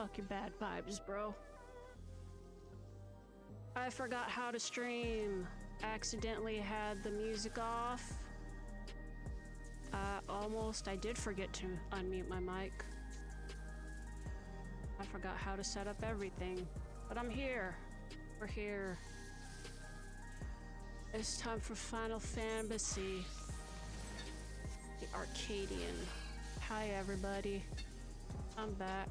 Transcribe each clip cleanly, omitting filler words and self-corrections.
Fuck your bad vibes, bro. I forgot how to stream. Accidentally had the music off. I did forget to unmute my mic. I forgot how to set up everything. But I'm here. We're here. It's time for Final Fantasy. The Arcadian. Hi, everybody. I'm back.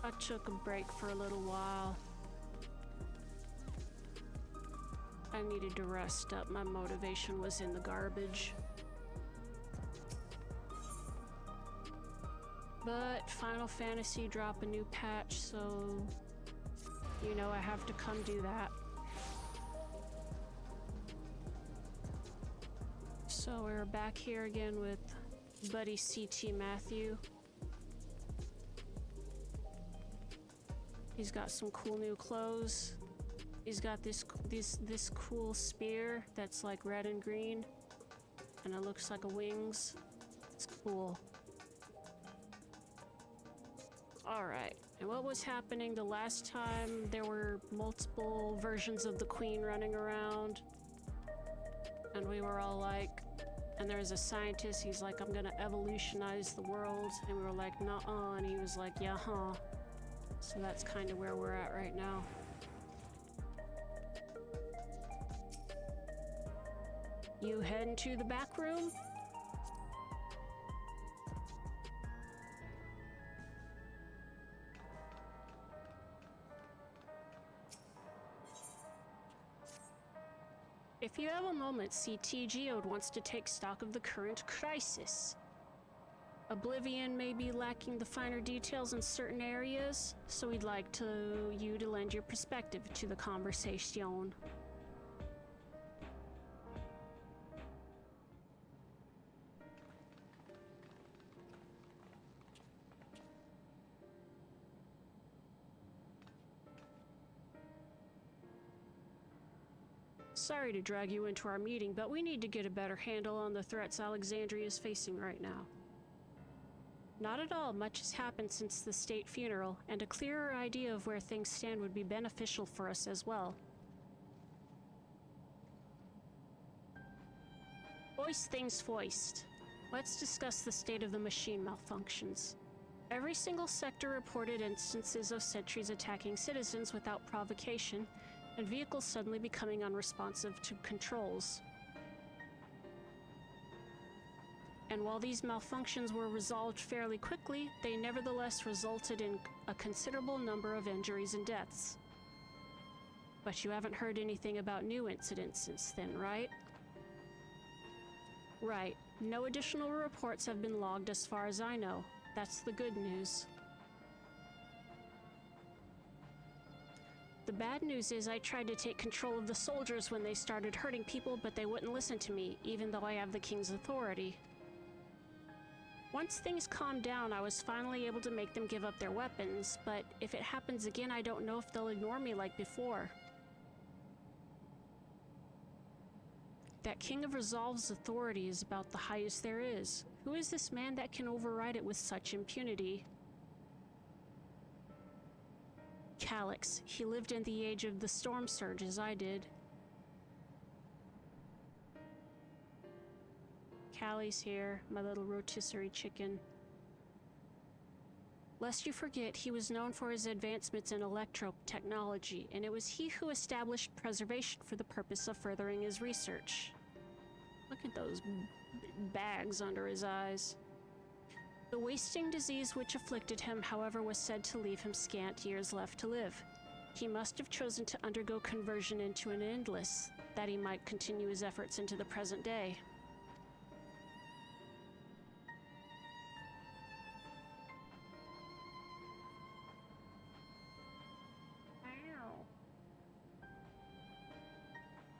I took a break for a little while. I needed to rest up. My motivation was in the garbage. But Final Fantasy dropped a new patch, so you know I have to come do that. So we're back here again with buddy CT Matthew. He's got some cool new clothes. He's got this cool spear that's like red and green, and it looks like a wings. It's cool. All right, and what was happening the last time? There were multiple versions of the Queen running around, and we were all like, and there was a scientist, he's like, I'm gonna evolutionize the world, and we were like, nuh-uh, and he was like, yeah, huh. So that's kind of where we're at right now. You heading to the back room? If you have a moment, CT Geode wants to take stock of the current crisis. Oblivion may be lacking the finer details in certain areas, so we'd like you to lend your perspective to the conversation. Sorry to drag you into our meeting, but we need to get a better handle on the threats Alexandria is facing right now. Not at all. Much has happened since the state funeral, and a clearer idea of where things stand would be beneficial for us as well. Voice things foist. Let's discuss the state of the machine malfunctions. Every single sector reported instances of sentries attacking citizens without provocation, and vehicles suddenly becoming unresponsive to controls. And while these malfunctions were resolved fairly quickly, they nevertheless resulted in a considerable number of injuries and deaths. But you haven't heard anything about new incidents since then, right? Right. No additional reports have been logged as far as I know. That's the good news. The bad news is I tried to take control of the soldiers when they started hurting people, but they wouldn't listen to me, even though I have the king's authority. Once things calmed down, I was finally able to make them give up their weapons, but if it happens again, I don't know if they'll ignore me like before. That King of Resolve's authority is about the highest there is. Who is this man that can override it with such impunity? Calyx. He lived in the age of the storm surge as I did. Callie's here, my little rotisserie chicken. Lest you forget, he was known for his advancements in electro technology, and it was he who established preservation for the purpose of furthering his research. Look at those bags under his eyes. The wasting disease which afflicted him, however, was said to leave him scant years left to live. He must have chosen to undergo conversion into an endless, that he might continue his efforts into the present day.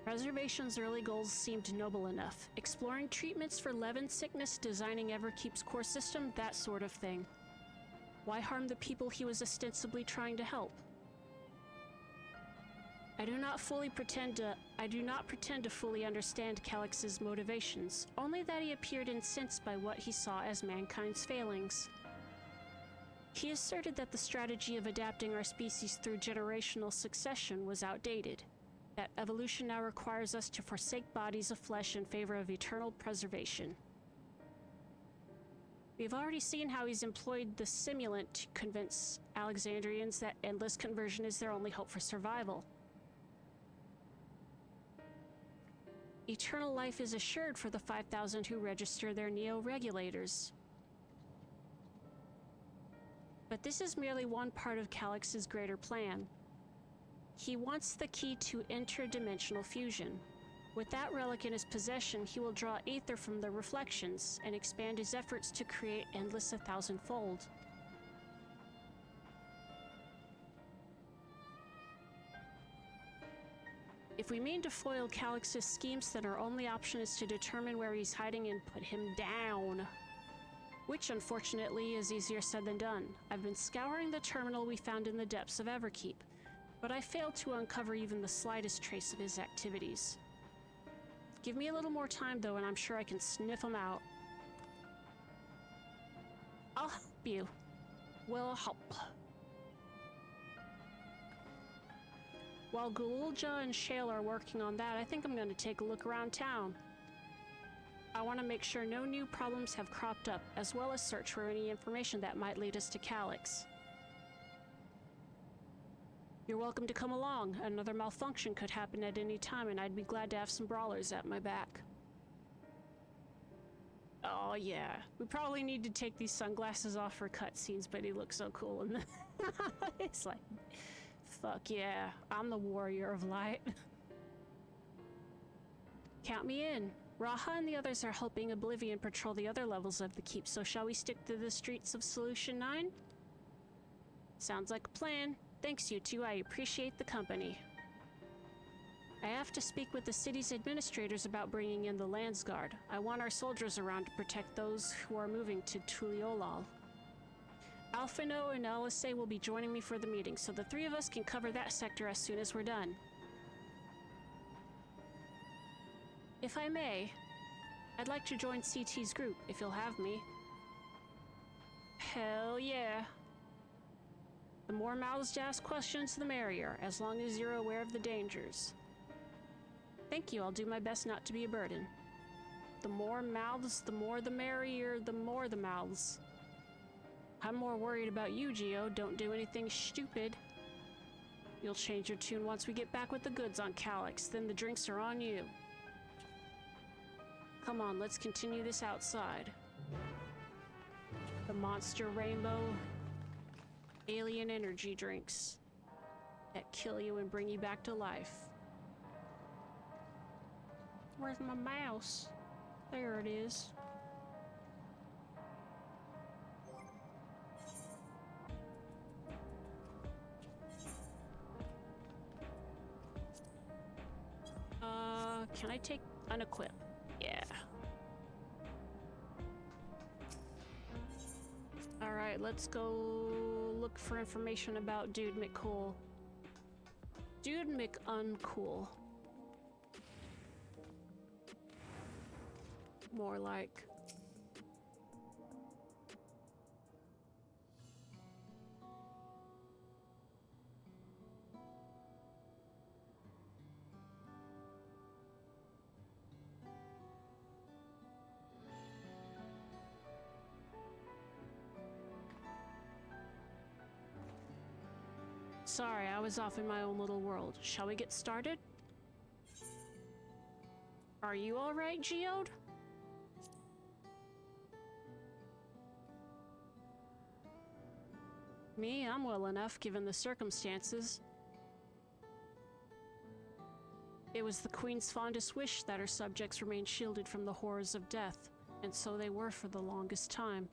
Preservation's early goals seemed noble enough. Exploring treatments for leaven sickness, designing Everkeep's core system, that sort of thing. Why harm the people he was ostensibly trying to help? I do not pretend to fully understand Calyx's motivations, only that he appeared incensed by what he saw as mankind's failings. He asserted that the strategy of adapting our species through generational succession was outdated, that evolution now requires us to forsake bodies of flesh in favor of eternal preservation. We've already seen how he's employed the simulant to convince Alexandrians that endless conversion is their only hope for survival. Eternal life is assured for the 5,000 who register their neo-regulators. But this is merely one part of Calix's greater plan. He wants the key to interdimensional fusion. With that relic in his possession, he will draw aether from the reflections and expand his efforts to create endless 1,000-fold. If we mean to foil Calix's schemes, then our only option is to determine where he's hiding and put him down. Which, unfortunately, is easier said than done. I've been scouring the terminal we found in the depths of Everkeep, but I failed to uncover even the slightest trace of his activities. Give me a little more time, though, and I'm sure I can sniff him out. I'll help you. We'll help. While Gulja and Shale are working on that, I think I'm going to take a look around town. I want to make sure no new problems have cropped up, as well as search for any information that might lead us to Calix. You're welcome to come along. Another malfunction could happen at any time, and I'd be glad to have some brawlers at my back. Oh yeah, we probably need to take these sunglasses off for cutscenes, but he looks so cool in the it's like, fuck yeah, I'm the warrior of light. Count me in. Raha and the others are helping Oblivion patrol the other levels of the keep, so shall we stick to the streets of Solution 9? Sounds like a plan. Thanks, you two. I appreciate the company. I have to speak with the city's administrators about bringing in the Landsguard. I want our soldiers around to protect those who are moving to Tuliolal. Alphino and Alise will be joining me for the meeting, so the three of us can cover that sector as soon as we're done. If I may, I'd like to join CT's group, if you'll have me. Hell yeah. The more mouths to ask questions, the merrier, as long as you're aware of the dangers. Thank you, I'll do my best not to be a burden. The more mouths, the more the merrier, the more the mouths. I'm more worried about you, Geo. Don't do anything stupid. You'll change your tune once we get back with the goods on Calix, then the drinks are on you. Come on, let's continue this outside. The Monster Rainbow alien energy drinks that kill you and bring you back to life. Where's my mouse? There it is. Can I take unequip? Yeah. Alright, let's go look for information about Dude McCool. Dude McUncool. More like. Sorry, I was off in my own little world. Shall we get started? Are you alright, Geode? Me, I'm well enough given the circumstances. It was the Queen's fondest wish that her subjects remain shielded from the horrors of death, and so they were for the longest time.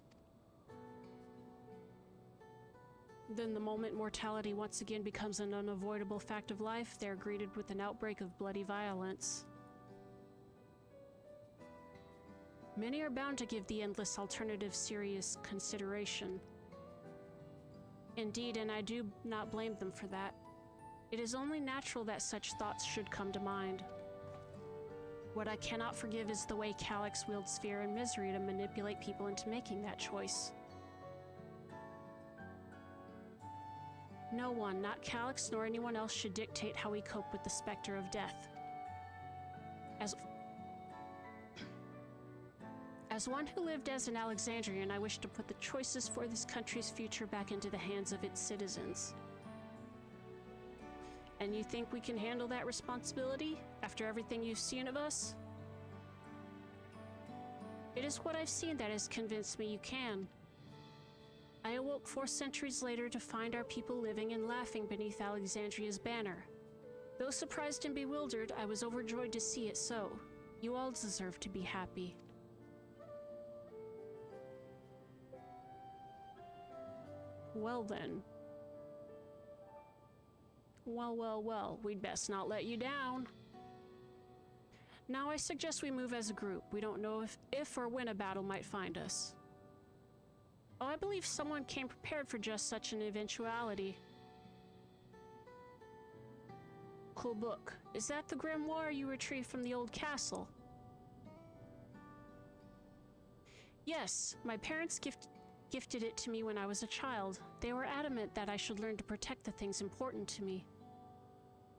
Then the moment mortality once again becomes an unavoidable fact of life, they are greeted with an outbreak of bloody violence. Many are bound to give the endless alternative serious consideration. Indeed, and I do not blame them for that. It is only natural that such thoughts should come to mind. What I cannot forgive is the way Calix wields fear and misery to manipulate people into making that choice. No one, not Calix nor anyone else, should dictate how we cope with the specter of death. As one who lived as an Alexandrian, I wish to put the choices for this country's future back into the hands of its citizens. And you think we can handle that responsibility after everything you've seen of us? It is what I've seen that has convinced me you can. I awoke 4 centuries later to find our people living and laughing beneath Alexandria's banner. Though surprised and bewildered, I was overjoyed to see it so. You all deserve to be happy. Well then. Well, we'd best not let you down. Now I suggest we move as a group. We don't know if or when a battle might find us. Oh, I believe someone came prepared for just such an eventuality. Cool book. Is that the grimoire you retrieved from the old castle? Yes, my parents gifted it to me when I was a child. They were adamant that I should learn to protect the things important to me.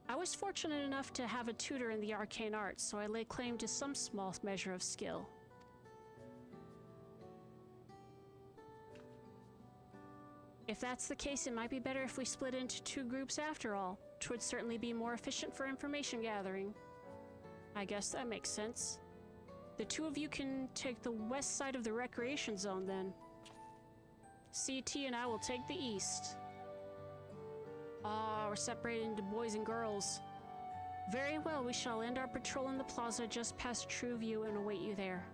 I was fortunate enough to have a tutor in the arcane arts, so I lay claim to some small measure of skill. If that's the case, it might be better if we split into 2 groups after all. 'Twould certainly be more efficient for information gathering. I guess that makes sense. The 2 of you can take the west side of the recreation zone then. CT and I will take the east. Ah, we're separated into boys and girls. Very well, we shall end our patrol in the plaza just past True View and await you there.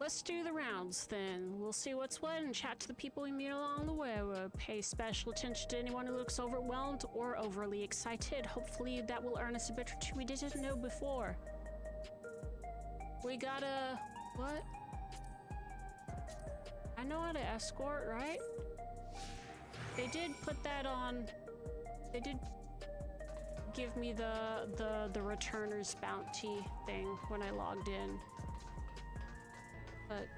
Let's do the rounds then. We'll see what's what and chat to the people we meet along the way. We'll pay special attention to anyone who looks overwhelmed or overly excited. Hopefully that will earn us a bit or 2 we didn't know before. We gotta... what? I know how to escort, right? They did put that on... They did give me the returner's bounty thing when I logged in. But,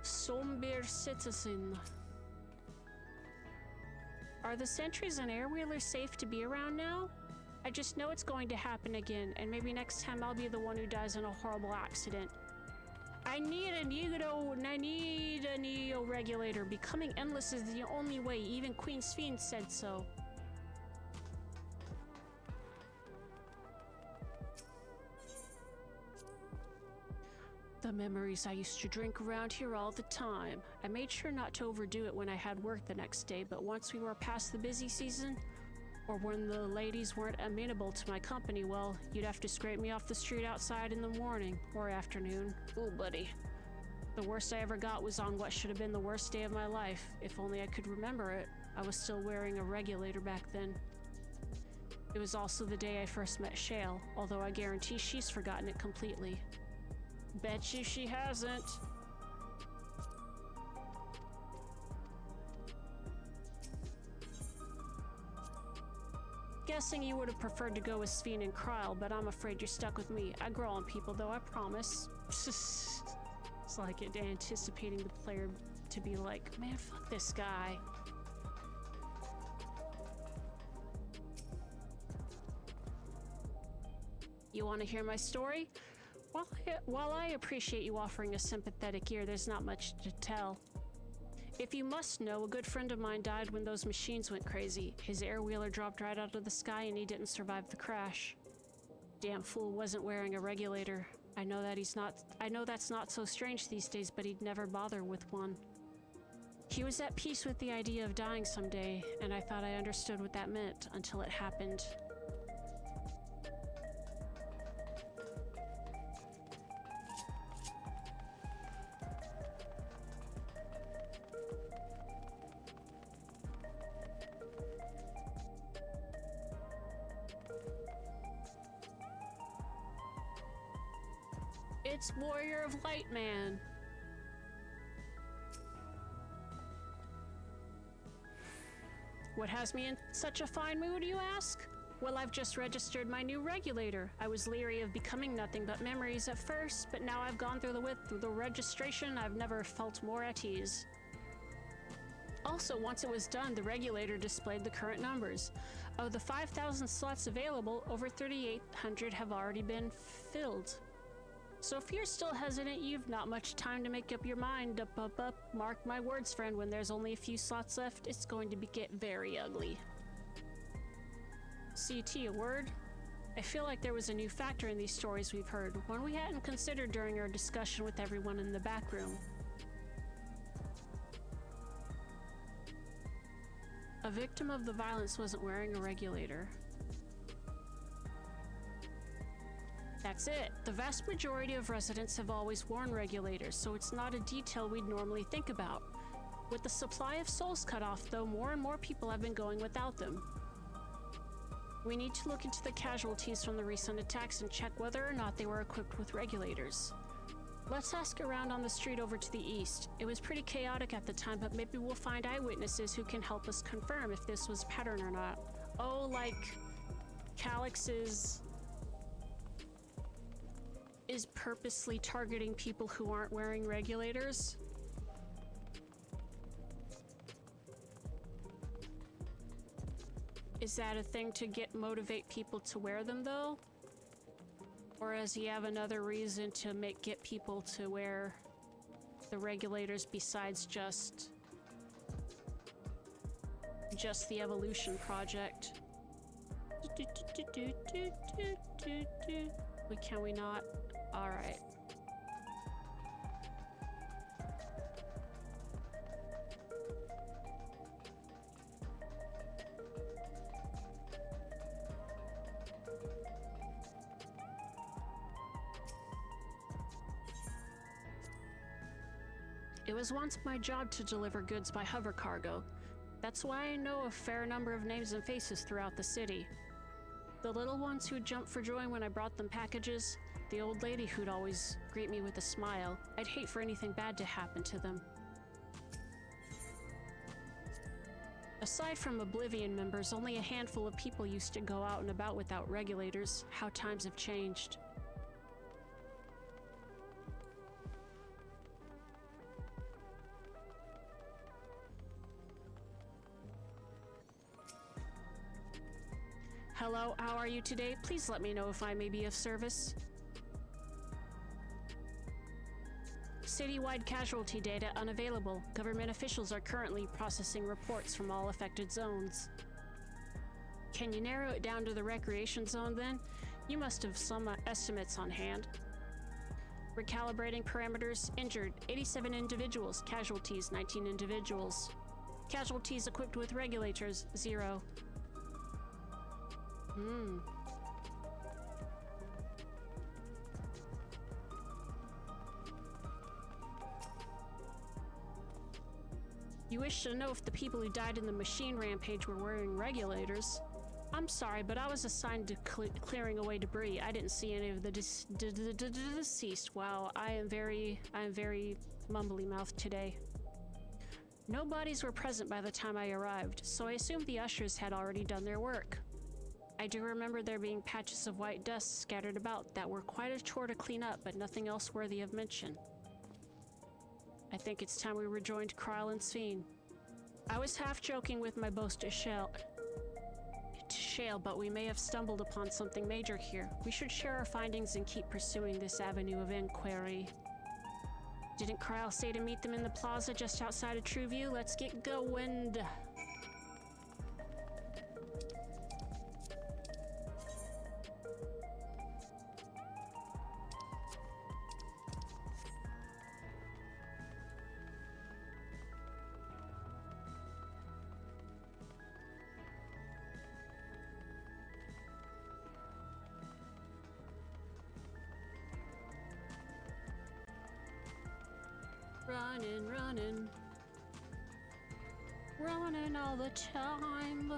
somber citizen. Are the sentries and airwheelers safe to be around now? I just know it's going to happen again, and maybe next time I'll be the one who dies in a horrible accident. I need a Neo regulator. Becoming endless is the only way. Even Queen Sphene said so. The memories I used to drink around here all the time. I made sure not to overdo it when I had work the next day, but once we were past the busy season, or when the ladies weren't amenable to my company, well, you'd have to scrape me off the street outside in the morning or afternoon. Ooh, buddy. The worst I ever got was on what should have been the worst day of my life. If only I could remember it. I was still wearing a regulator back then. It was also the day I first met Shale, although I guarantee she's forgotten it completely. Bet you she hasn't. Guessing you would have preferred to go with Sphene and Kryle, but I'm afraid you're stuck with me. I grow on people, though, I promise. It's like it anticipating the player to be like, man, fuck this guy. You want to hear my story? While I appreciate you offering a sympathetic ear, there's not much to tell. If you must know, a good friend of mine died when those machines went crazy. His airwheeler dropped right out of the sky and he didn't survive the crash. Damn fool wasn't wearing a regulator. I know that's not so strange these days, but he'd never bother with one. He was at peace with the idea of dying someday, and I thought I understood what that meant until it happened. It's Warrior of Light Man. What has me in such a fine mood, you ask? Well, I've just registered my new regulator. I was leery of becoming nothing but memories at first, but now I've gone through the registration, I've never felt more at ease. Also, once it was done, the regulator displayed the current numbers. Of the 5,000 slots available, over 3,800 have already been filled. So if you're still hesitant, you've not much time to make up your mind. Up. Mark my words, friend, when there's only a few slots left, it's going to get very ugly. CT, a word? I feel like there was a new factor in these stories we've heard, one we hadn't considered during our discussion with everyone in the back room. A victim of the violence wasn't wearing a regulator. That's it. The vast majority of residents have always worn regulators, so it's not a detail we'd normally think about. With the supply of souls cut off, though, more and more people have been going without them. We need to look into the casualties from the recent attacks and check whether or not they were equipped with regulators. Let's ask around on the street over to the east. It was pretty chaotic at the time, but maybe we'll find eyewitnesses who can help us confirm if this was a pattern or not. Oh, like Calyx is purposely targeting people who aren't wearing regulators? Is that a thing to motivate people to wear them, though? Or does he have another reason to get people to wear the regulators besides just the evolution project? Can we not? All right. It was once my job to deliver goods by hover cargo. That's why I know a fair number of names and faces throughout the city. The little ones who'd jump for joy when I brought them packages, the old lady who'd always greet me with a smile. I'd hate for anything bad to happen to them. Aside from Oblivion members, only a handful of people used to go out and about without regulators. How times have changed. Hello, how are you today? Please let me know if I may be of service. Citywide casualty data unavailable. Government officials are currently processing reports from all affected zones. Can you narrow it down to the recreation zone then? You must have some estimates on hand. Recalibrating parameters. Injured 87 individuals. Casualties 19 individuals. Casualties equipped with regulators 0. You wish to know if the people who died in the machine rampage were wearing regulators? I'm sorry, but I was assigned to clearing away debris. I didn't see any of the deceased. Wow, I am very mumbly-mouthed today. No bodies were present by the time I arrived, so I assumed the ushers had already done their work. I do remember there being patches of white dust scattered about that were quite a chore to clean up, but nothing else worthy of mention. I think it's time we rejoined Kryle and Sphene. I was half joking with my boast to Shale, but we may have stumbled upon something major here. We should share our findings and keep pursuing this avenue of inquiry. Didn't Kryle say to meet them in the plaza just outside of Trueview? Let's get going! Running all the time.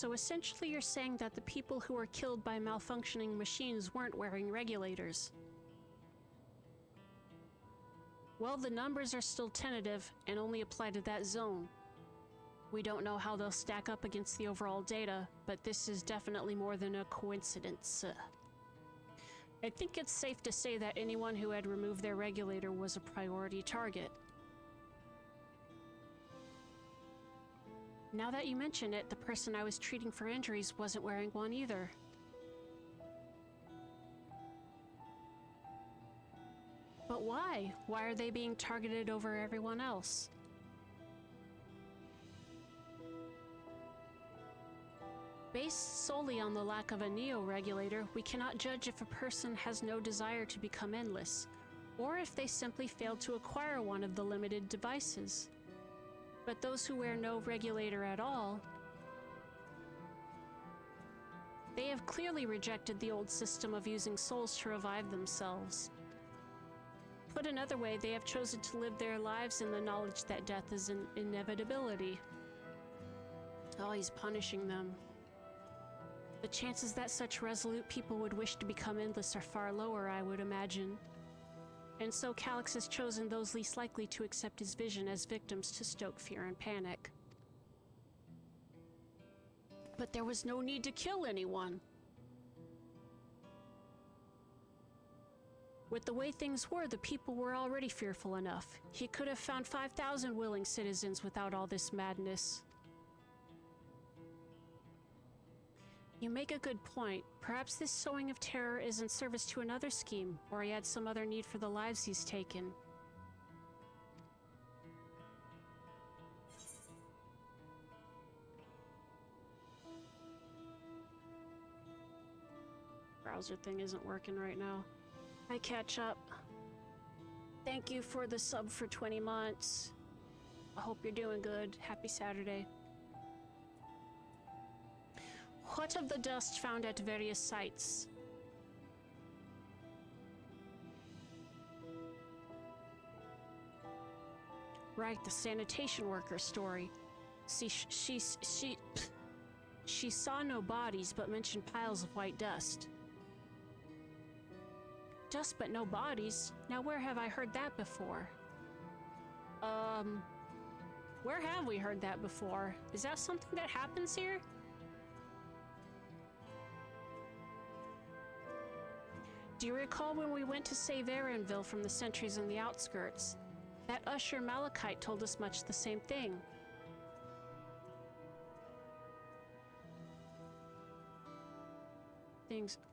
So essentially you're saying that the people who were killed by malfunctioning machines weren't wearing regulators. Well, the numbers are still tentative and only apply to that zone. We don't know how they'll stack up against the overall data, but this is definitely more than a coincidence. I think it's safe to say that anyone who had removed their regulator was a priority target. Now that you mention it, the person I was treating for injuries wasn't wearing one either. But why? Why are they being targeted over everyone else? Based solely on the lack of a neo-regulator, we cannot judge if a person has no desire to become endless, or if they simply failed to acquire one of the limited devices. But those who wear no regulator at all, they have clearly rejected the old system of using souls to revive themselves. Put another way, they have chosen to live their lives in the knowledge that death is an inevitability. Oh, he's punishing them. The chances that such resolute people would wish to become endless are far lower, I would imagine. And so Calix has chosen those least likely to accept his vision as victims to stoke fear and panic. But there was no need to kill anyone. With the way things were, the people were already fearful enough. He could have found 5,000 willing citizens without all this madness. You make a good point. Perhaps this sowing of terror is in service to another scheme, or he had some other need for the lives he's taken. Browser thing isn't working right now. I catch up. Thank you for the sub for 20 months. I hope you're doing good. Happy Saturday. What of the dust found at various sites? Right, the sanitation worker story. See, she saw no bodies, but mentioned piles of white dust. Dust but no bodies? Now where have I heard that before? Where have we heard that before? Is that something that happens here? Do you recall when we went to save Aaronville from the sentries on the outskirts? That Usher Malachite told us much the same thing.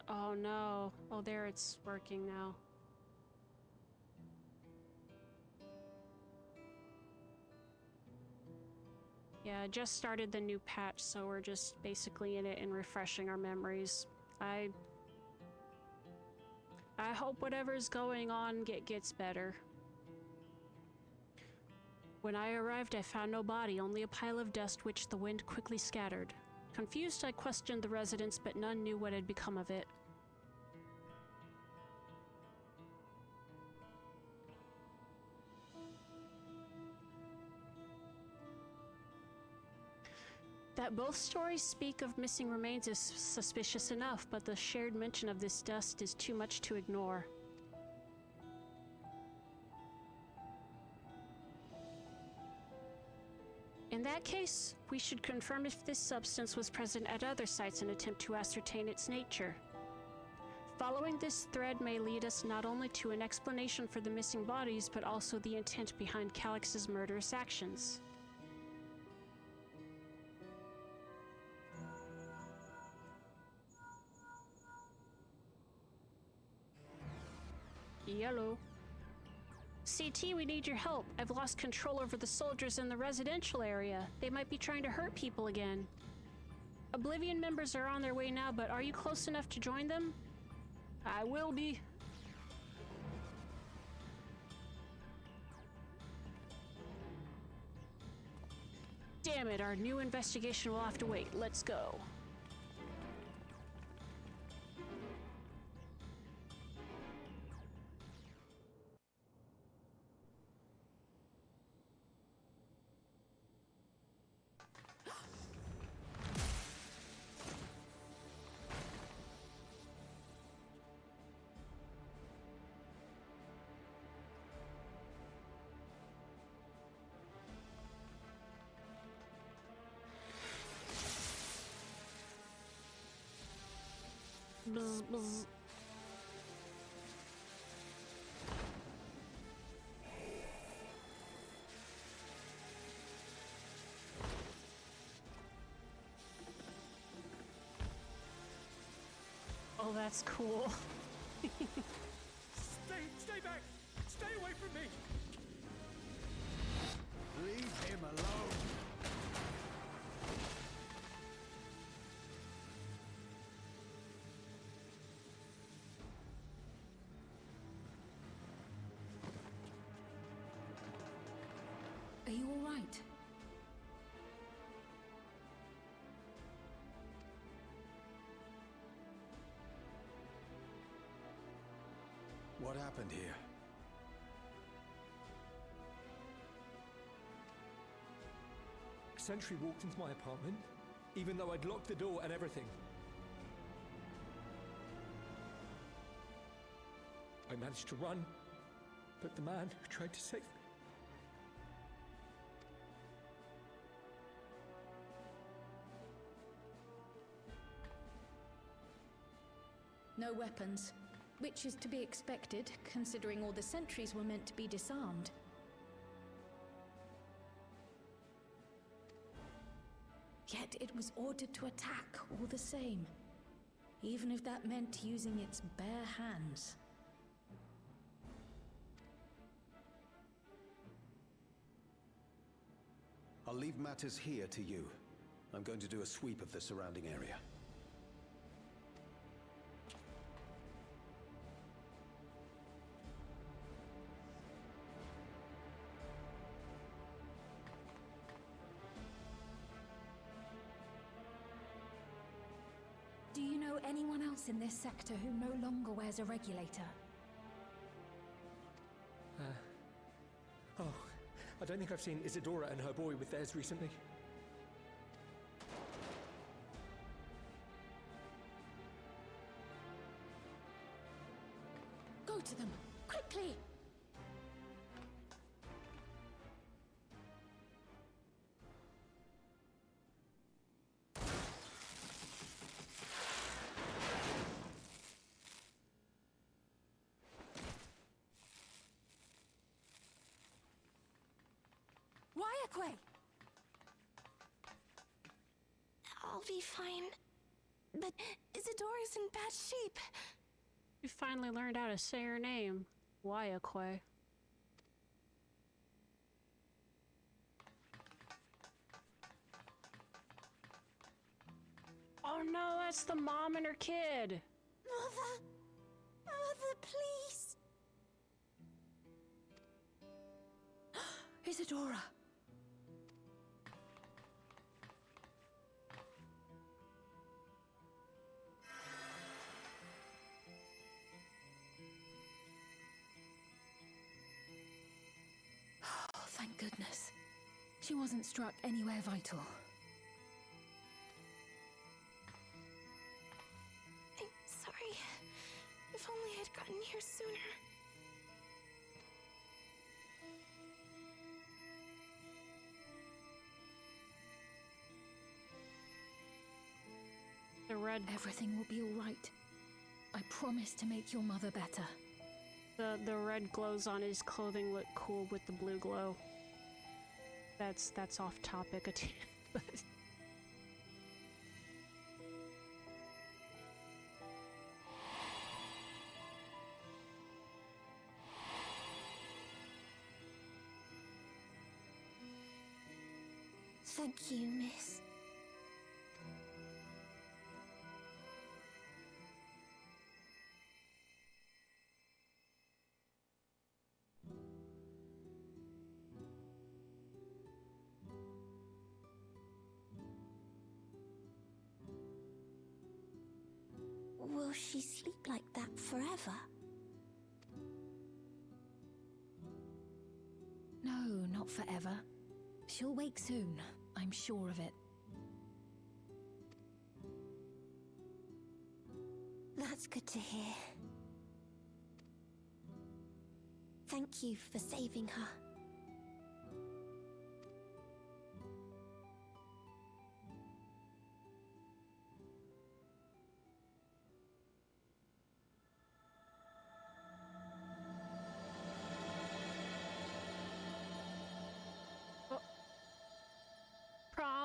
Oh no. Oh, there, it's working now. Yeah, I just started the new patch, so we're just basically in it and refreshing our memories. I hope whatever's going on gets better. When I arrived, I found no body, only a pile of dust which the wind quickly scattered. Confused, I questioned the residents, but none knew what had become of it. That both stories speak of missing remains is suspicious enough, but the shared mention of this dust is too much to ignore. In that case, we should confirm if this substance was present at other sites and attempt to ascertain its nature. Following this thread may lead us not only to an explanation for the missing bodies, but also the intent behind Calix's murderous actions. Yellow. CT, we need your help. I've lost control over the soldiers in the residential area. They might be trying to hurt people again. Oblivion members are on their way now, but are you close enough to join them? I will be. Damn it, our new investigation will have to wait. Let's go. bzz, bzz. Oh, that's cool. Stay back! Stay away from me! Leave him alone. Are you all right? What happened here? A sentry walked into my apartment, even though I'd locked the door and everything. I managed to run, but the man who tried to save me. No weapons, which is to be expected, considering all the sentries were meant to be disarmed. Yet it was ordered to attack all the same, even if that meant using its bare hands. I'll leave matters here to you. I'm going to do a sweep of the surrounding area. Do you know anyone else in this sector who no longer wears a regulator? Oh, I don't think I've seen Isadora and her boy with theirs recently. Go to them, quickly! Wayakwe! I'll be fine. But Isadora's in bad shape. You finally learned how to say her name. Wayakwe. Oh no, that's the mom and her kid. Mother! Mother, please! Isadora! Oh, thank goodness. She wasn't struck anywhere vital. I'm sorry. If only I'd gotten here sooner. The red, Everything will be all right. I promise to make your mother better. the red glows on his clothing look cool with the blue glow. That's off topic. But Thank you, miss. Will she sleep like that forever? No, not forever. She'll wake soon, I'm sure of it. That's good to hear. Thank you for saving her.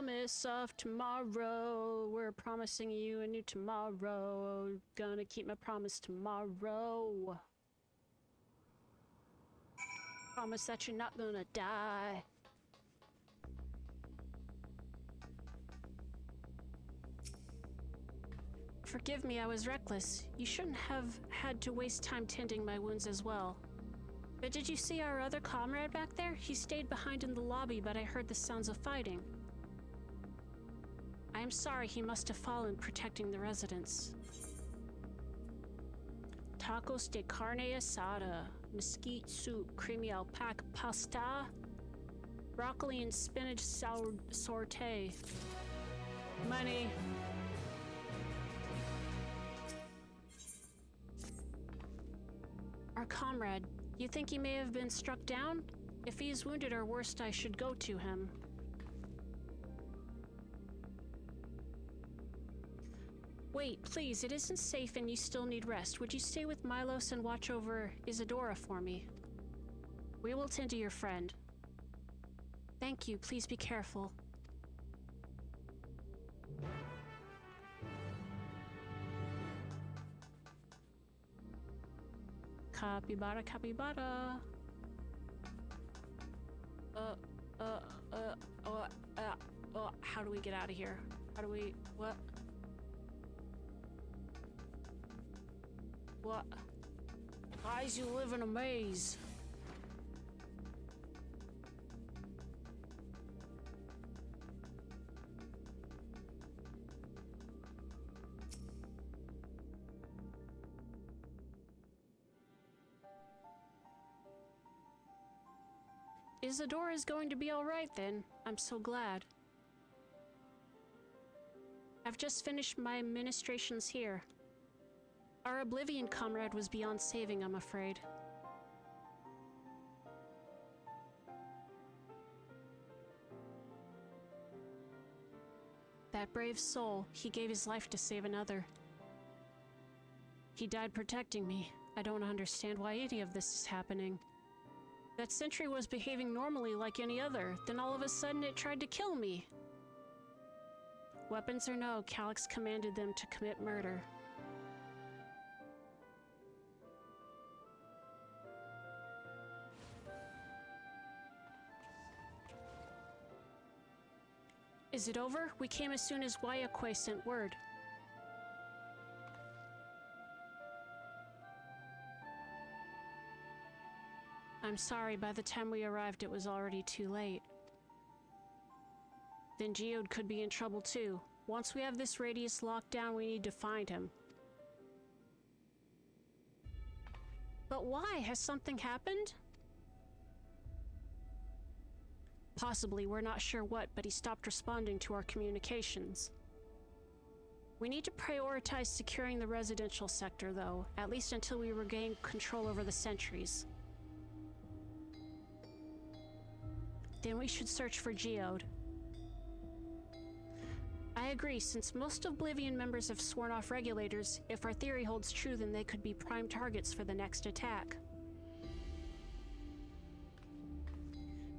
promise of tomorrow. We're promising you a new tomorrow. Gonna keep my promise tomorrow. Promise that you're not gonna die. Forgive me, I was reckless. You shouldn't have had to waste time tending my wounds as well. But did you see our other comrade back there? He stayed behind in the lobby, but I heard the sounds of fighting. I am sorry, he must have fallen protecting the residents. Tacos de carne asada, mesquite soup, creamy alpaca pasta, broccoli and spinach saute. Money. Our comrade, you think he may have been struck down? If he is wounded or worse, I should go to him. Wait, please, it isn't safe and you still need rest. Would you stay with Milos and watch over Isadora for me? We will tend to your friend. Thank you, please be careful. Capybara, capybara. How do we get out of here? How do we, what? What? Guys, you live in a maze. Isadora's going to be all right then. I'm so glad. I've just finished my ministrations here. Our Oblivion comrade was beyond saving, I'm afraid. That brave soul, he gave his life to save another. He died protecting me. I don't understand why any of this is happening. That sentry was behaving normally like any other, then all of a sudden it tried to kill me. Weapons or no, Calyx commanded them to commit murder. Is it over? We came as soon as Wayakwe sent word. I'm sorry, by the time we arrived it was already too late. Then Geode could be in trouble too. Once we have this radius locked down, we need to find him. But why? Has something happened? Possibly, we're not sure what, but he stopped responding to our communications. We need to prioritize securing the residential sector, though, at least until we regain control over the sentries. Then we should search for Geode. I agree, since most Oblivion members have sworn off regulators, if our theory holds true, then they could be prime targets for the next attack.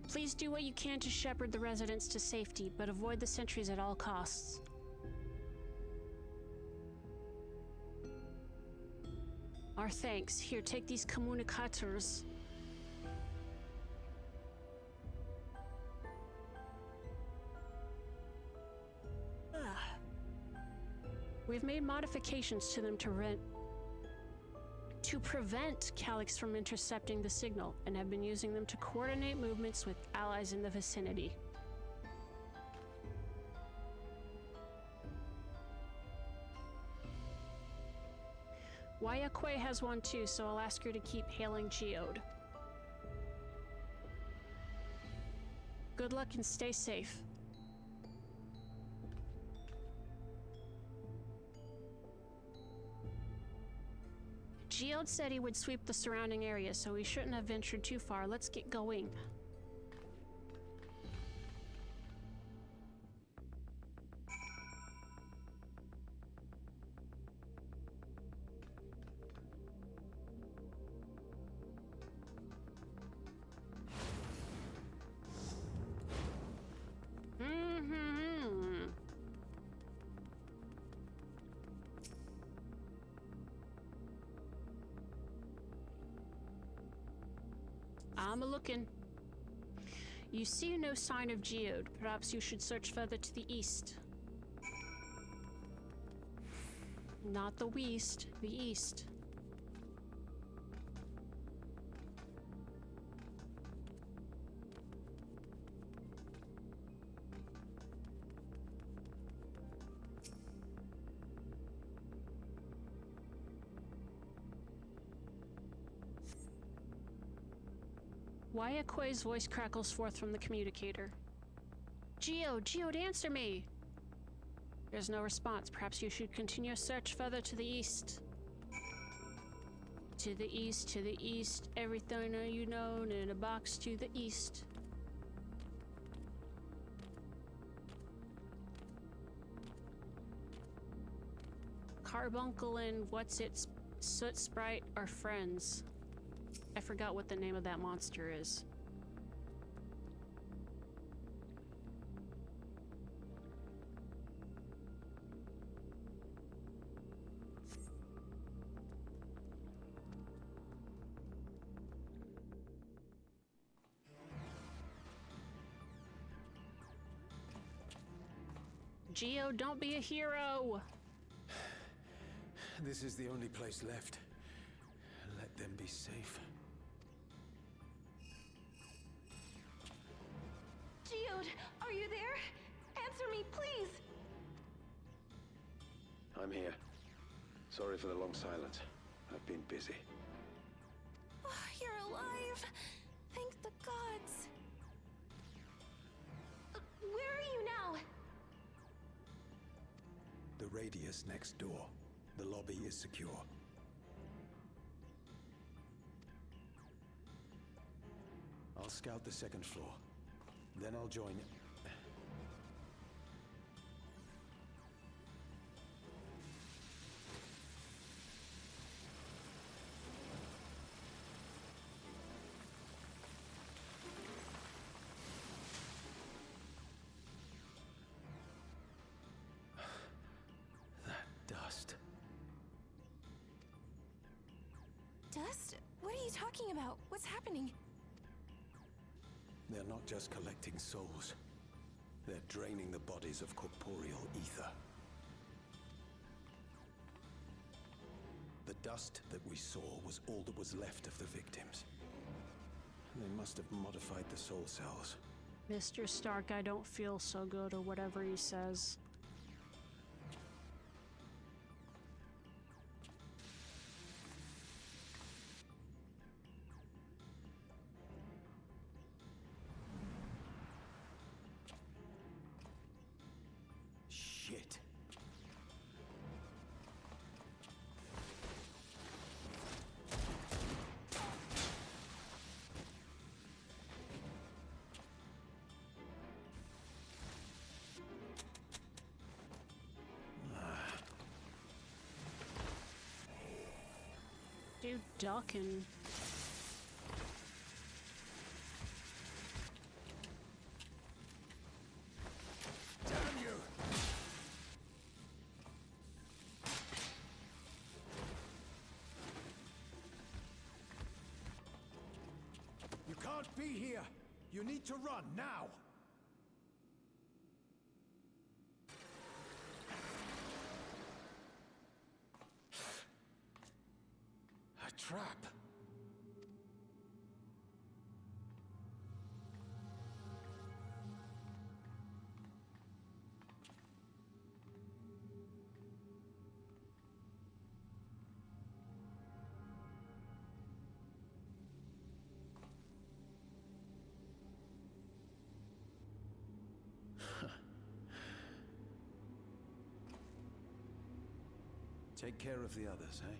Please do what you can to shepherd the residents to safety, but avoid the sentries at all costs. Our thanks. Here, take these communicators. We've made modifications to them to prevent Calyx from intercepting the signal, and have been using them to coordinate movements with allies in the vicinity. Wayakwe has one too, so I'll ask her to keep hailing Geode. Good luck and stay safe. Geode said he would sweep the surrounding area, so we shouldn't have ventured too far. Let's get going. I'm a-looking. You see no sign of Geode. Perhaps you should search further to the east. Not the west, the east. Wayaque's voice crackles forth from the communicator. Geode, answer me! There's no response. Perhaps you should continue your search further to the east. To the east, everything you know in a box to the east. Carbuncle and what's its Soot Sprite are friends. I forgot what the name of that monster is. Geo, don't be a hero! This is the only place left. Let them be safe. Geode, are you there? Answer me, please! I'm here. Sorry for the long silence. I've been busy. Oh, you're alive! Thank the gods! Where are you now? The radius next door. The lobby is secure. I'll scout the second floor. Then I'll join you. Dust. Dust? What are you talking about? What's happening? They're not just collecting souls. They're draining the bodies of corporeal ether. The dust that we saw was all that was left of the victims. They must have modified the soul cells. Mr. Stark, I don't feel so good, or whatever he says. Shit. Dude, ducking. Damn you! You can't be here! You need to run, now! A trap! Take care of the others, eh?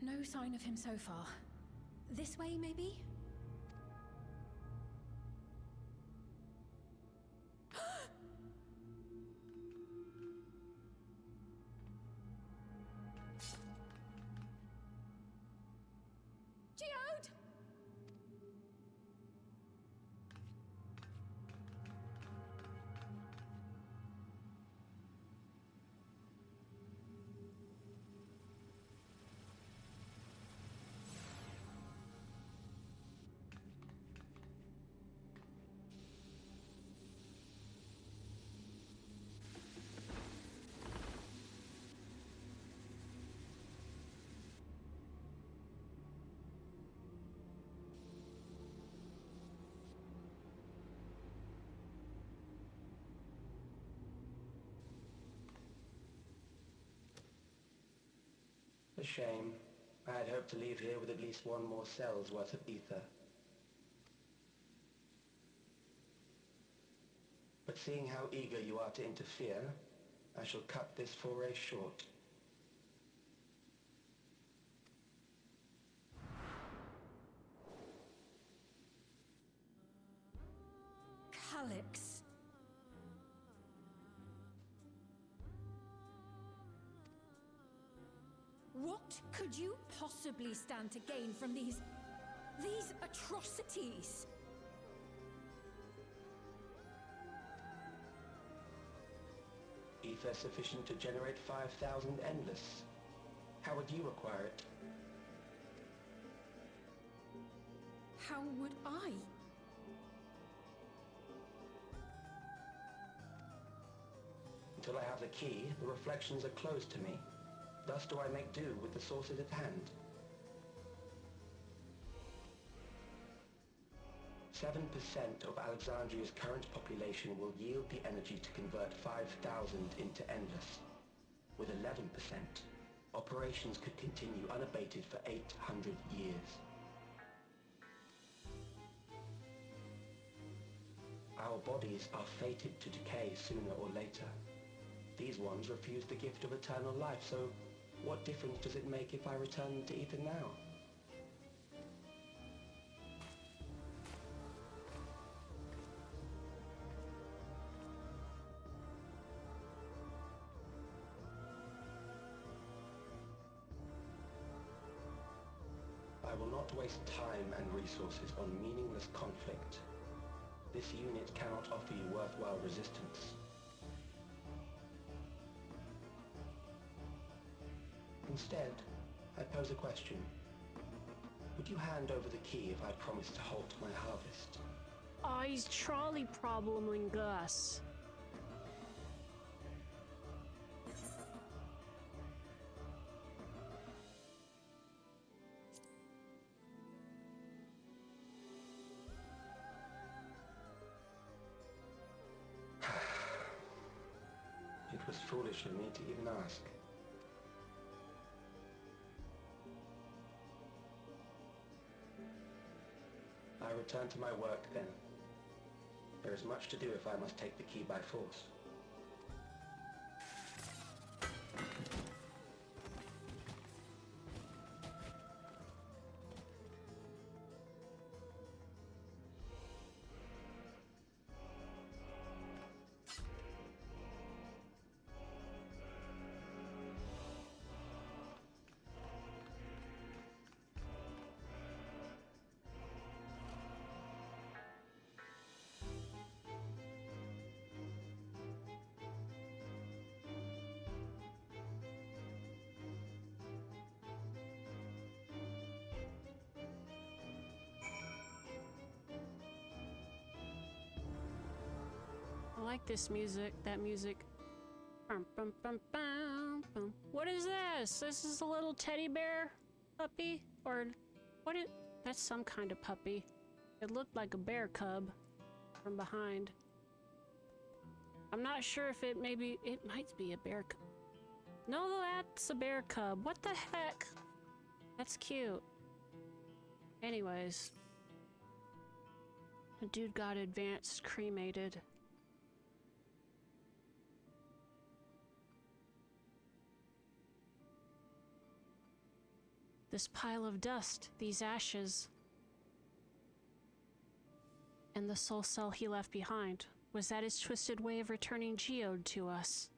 No sign of him so far. This way, maybe? shame. I had hoped to leave here with at least one more cell's worth of ether. But seeing how eager you are to interfere, I shall cut this foray short. Calyx. What could you possibly stand to gain from these atrocities? Ether sufficient to generate 5,000 endless. How would you acquire it? How would I? Until I have the key, the reflections are closed to me. Thus do I make do with the sources at hand. 7% of Alexandria's current population will yield the energy to convert 5,000 into endless. With 11%, operations could continue unabated for 800 years. Our bodies are fated to decay sooner or later. These ones refuse the gift of eternal life, so what difference does it make if I return to ether now? I will not waste time and resources on meaningless conflict. This unit cannot offer you worthwhile resistance. Instead, I pose a question. Would you hand over the key if I promise to halt my harvest? Oh, he's trolley probleming us. It was foolish of me to even ask. I return to my work then. There is much to do if I must take the key by force. I like this music, that music. Bum, bum, bum, bum, bum. What is this? This is a little teddy bear puppy? Or what is, that's some kind of puppy. It looked like a bear cub from behind. I'm not sure if it might be a bear cub. No, that's a bear cub. What the heck? That's cute. Anyways. The dude got advanced cremated. This pile of dust, these ashes, and the soul cell he left behind, was that his twisted way of returning geode to us?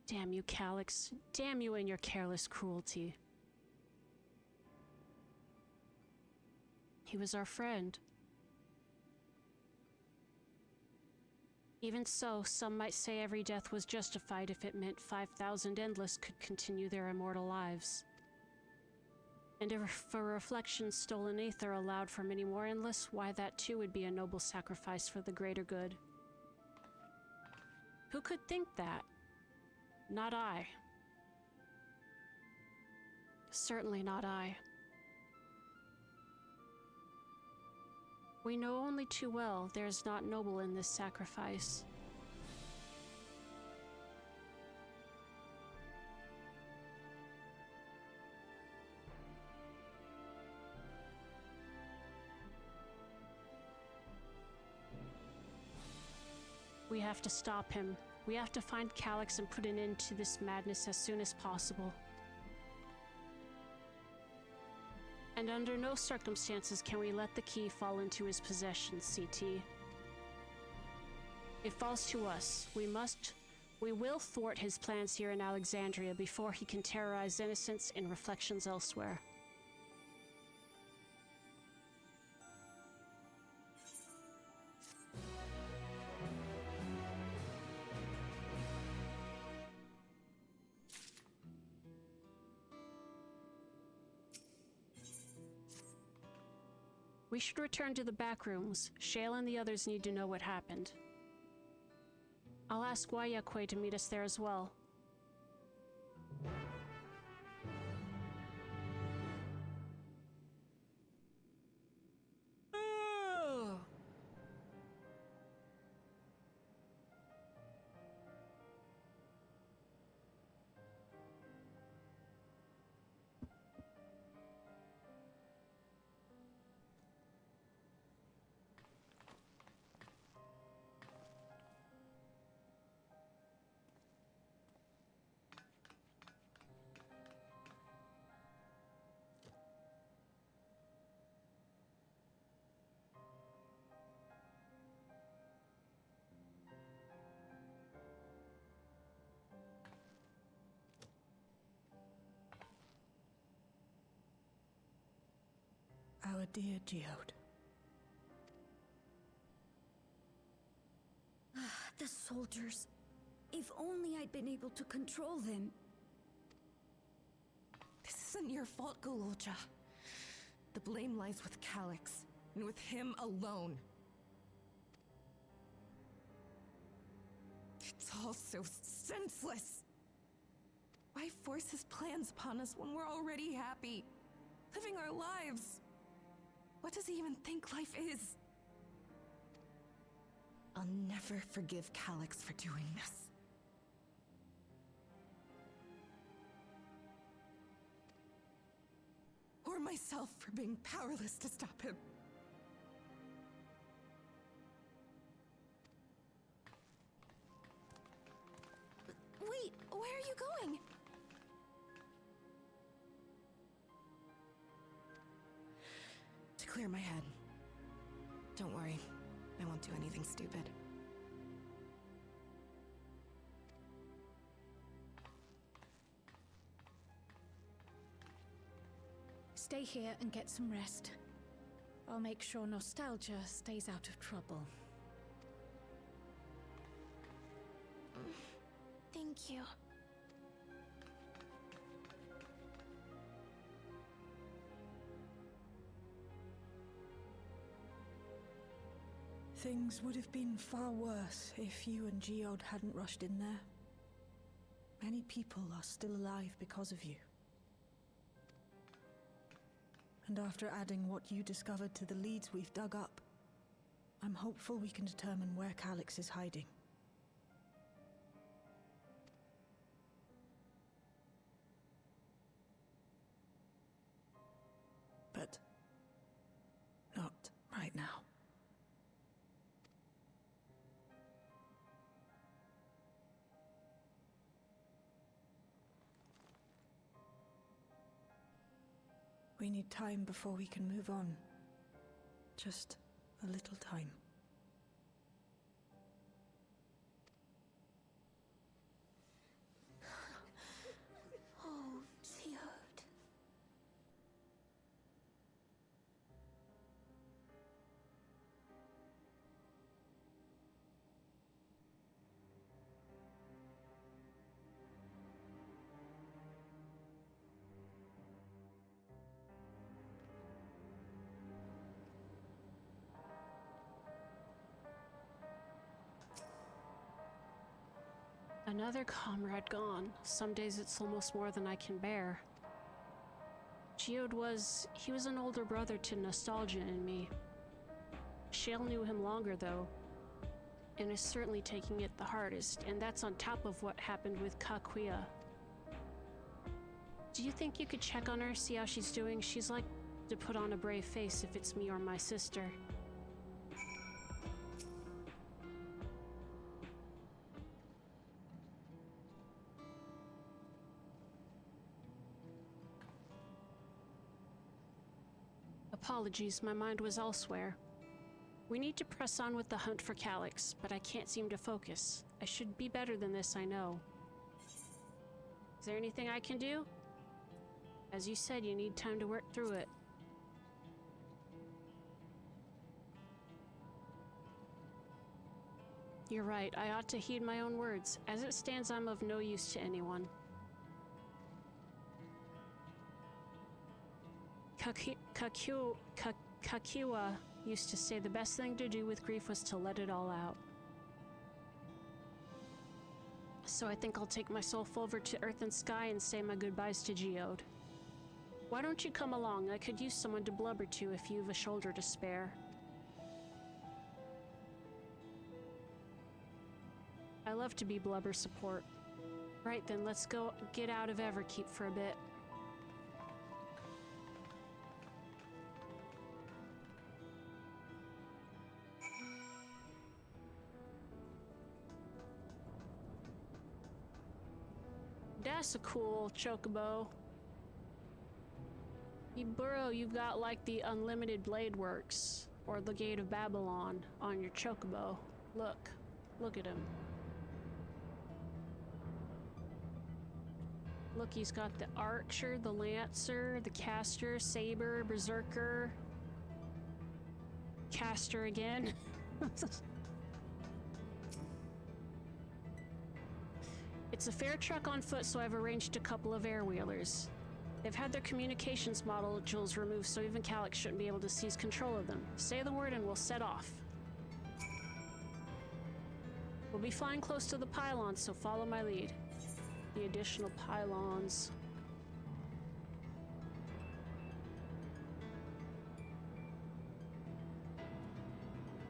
Damn you, Calyx. Damn you and your careless cruelty. He was our friend. Even so, some might say every death was justified if it meant 5,000 Endless could continue their immortal lives. And if a reflection's stolen aether allowed for many more Endless, why that too would be a noble sacrifice for the greater good. Who could think that? Not I. Certainly not I. We know only too well there is naught noble in this sacrifice. have to stop him. We have to find Calyx and put an end to this madness as soon as possible. And under no circumstances can we let the key fall into his possession, CT. It falls to us. We will thwart his plans here in Alexandria before he can terrorize innocents in Reflections elsewhere. We should return to the back rooms. Shale and the others need to know what happened. I'll ask Wayakwe to meet us there as well. Our dear Geode. The soldiers. If only I'd been able to control them. This isn't your fault, Gololja. The blame lies with Calyx, and with him alone. It's all so senseless. Why force his plans upon us when we're already happy, living our lives? What does he even think life is? I'll never forgive Calyx for doing this. Or myself for being powerless to stop him. Wait, where are you going? To clear my head. Don't worry, I won't do anything stupid. Stay here and get some rest. I'll make sure Nostalgia stays out of trouble. Thank you. Things would have been far worse if you and Geode hadn't rushed in there. Many people are still alive because of you. And after adding what you discovered to the leads we've dug up, I'm hopeful we can determine where Calyx is hiding. But not right now. We need time before we can move on. Just a little time. Oh, Geode. Another comrade gone. Some days it's almost more than I can bear. Geode he was an older brother to Nostalgia and me. Shale knew him longer though, and is certainly taking it the hardest, and that's on top of what happened with Kakuya. Do you think you could check on her, see how she's doing? She's like to put on a brave face if it's me or my sister. Apologies, my mind was elsewhere. We need to press on with the hunt for Calyx, but I can't seem to focus. I should be better than this, I know. Is there anything I can do? As you said, you need time to work through it. You're right, I ought to heed my own words. As it stands, I'm of no use to anyone. Kakiwa used to say the best thing to do with grief was to let it all out. So I think I'll take myself over to Earth and Sky and say my goodbyes to Geode. Why don't you come along? I could use someone to blubber to if you've a shoulder to spare. I love to be blubber support. Right then, let's go get out of Everkeep for a bit. That's a cool chocobo. Bro, you've got like the Unlimited Blade Works or the Gate of Babylon on your chocobo. Look at him. Look, he's got the Archer, the Lancer, the Caster, Saber, Berserker, Caster again. It's a fair trek on foot, so I've arranged a couple of air-wheelers. They've had their communications modules removed, so even Calyx shouldn't be able to seize control of them. Say the word and we'll set off. We'll be flying close to the pylons, so follow my lead. The additional pylons.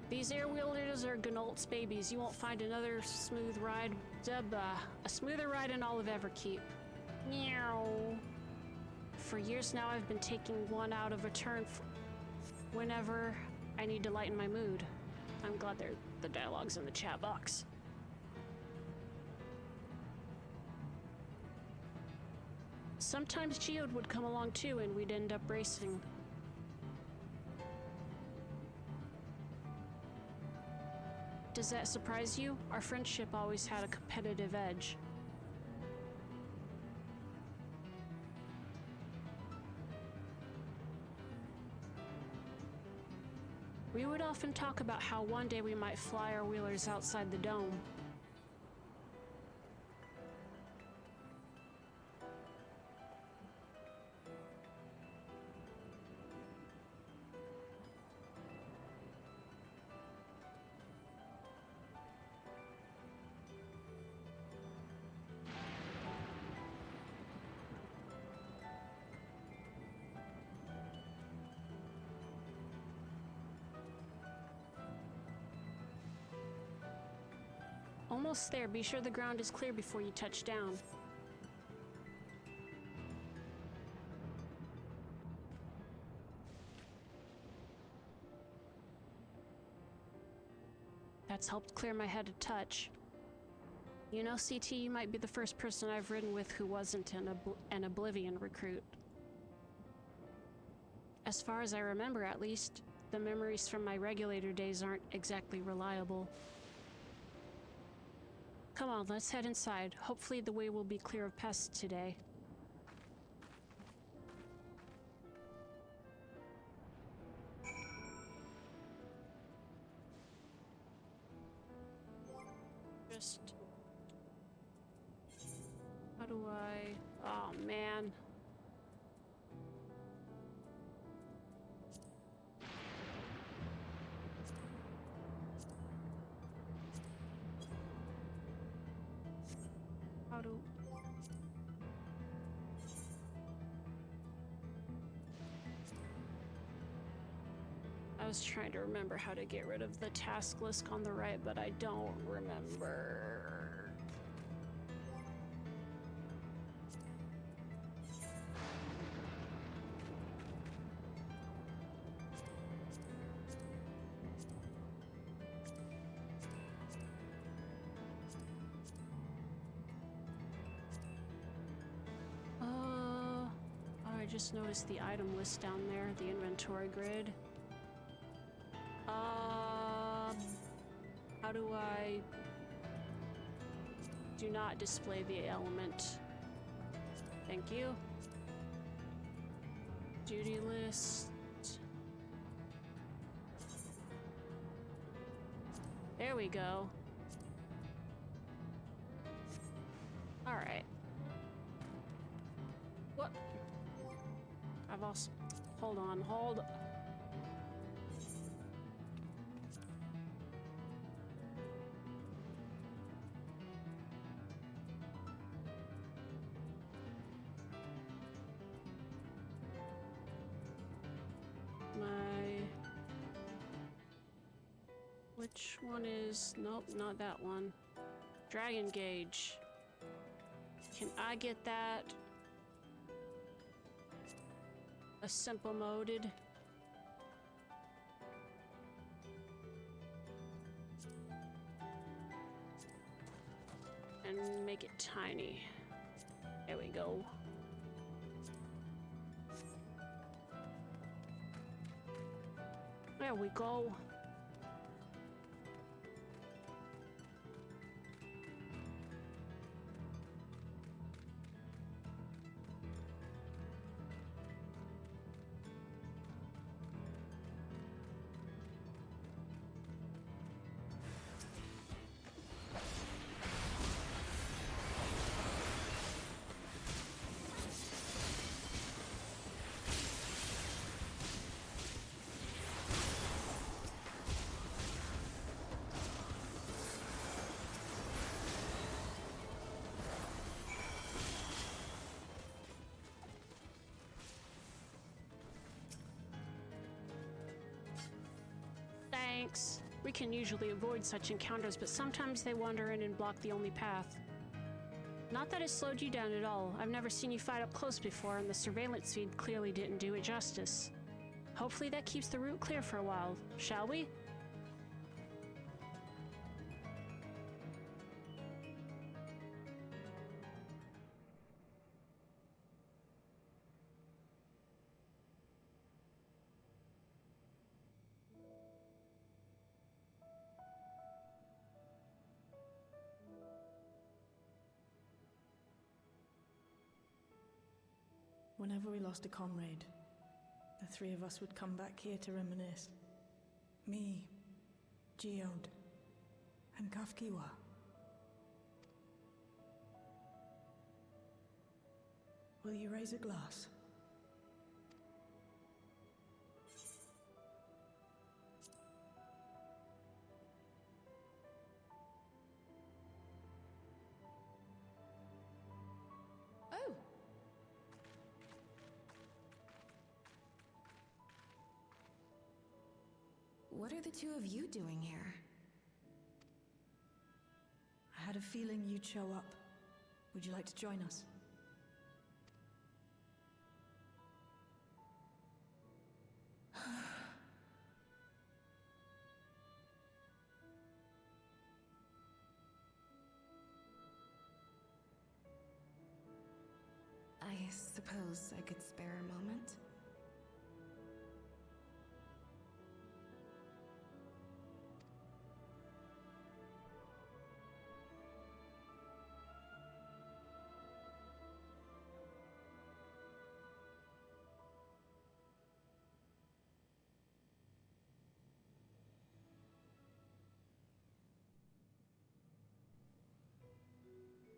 These air-wheelers are Gnault's babies. You won't find another smooth ride, a smoother ride in all of Everkeep. Meow. For years now, I've been taking one out of a turn whenever I need to lighten my mood. I'm glad the dialogue's in the chat box. Sometimes Geode would come along too, and we'd end up racing. Does that surprise you? Our friendship always had a competitive edge. We would often talk about how one day we might fly our wheelers outside the dome. Almost there. Be sure the ground is clear before you touch down. That's helped clear my head a touch. You know, CT, you might be the first person I've ridden with who wasn't an Oblivion recruit. As far as I remember, at least, the memories from my regulator days aren't exactly reliable. Come on, let's head inside. Hopefully the way will be clear of pests today. Just... How do I... Oh, man. How do... I was trying to remember how to get rid of the task list on the right, but I don't remember. I just noticed the item list down there, the inventory grid. How do I do not display the element? Thank you. Duty list. There we go. All right. What? I've also... Hold on, hold... Which one is... Nope, not that one. Dragon gauge. Can I get that? A simple moded? And make it tiny. There we go. There we go. Thanks. We can usually avoid such encounters, but sometimes they wander in and block the only path. Not that it slowed you down at all. I've never seen you fight up close before, and the surveillance feed clearly didn't do it justice. Hopefully that keeps the route clear for a while, shall we? Whenever we lost a comrade, the three of us would come back here to reminisce. Me, Geode, and Kafkiwa. Will you raise a glass? Oh! What are the two of you doing here? I had a feeling you'd show up. Would you like to join us? I suppose I could spare a moment.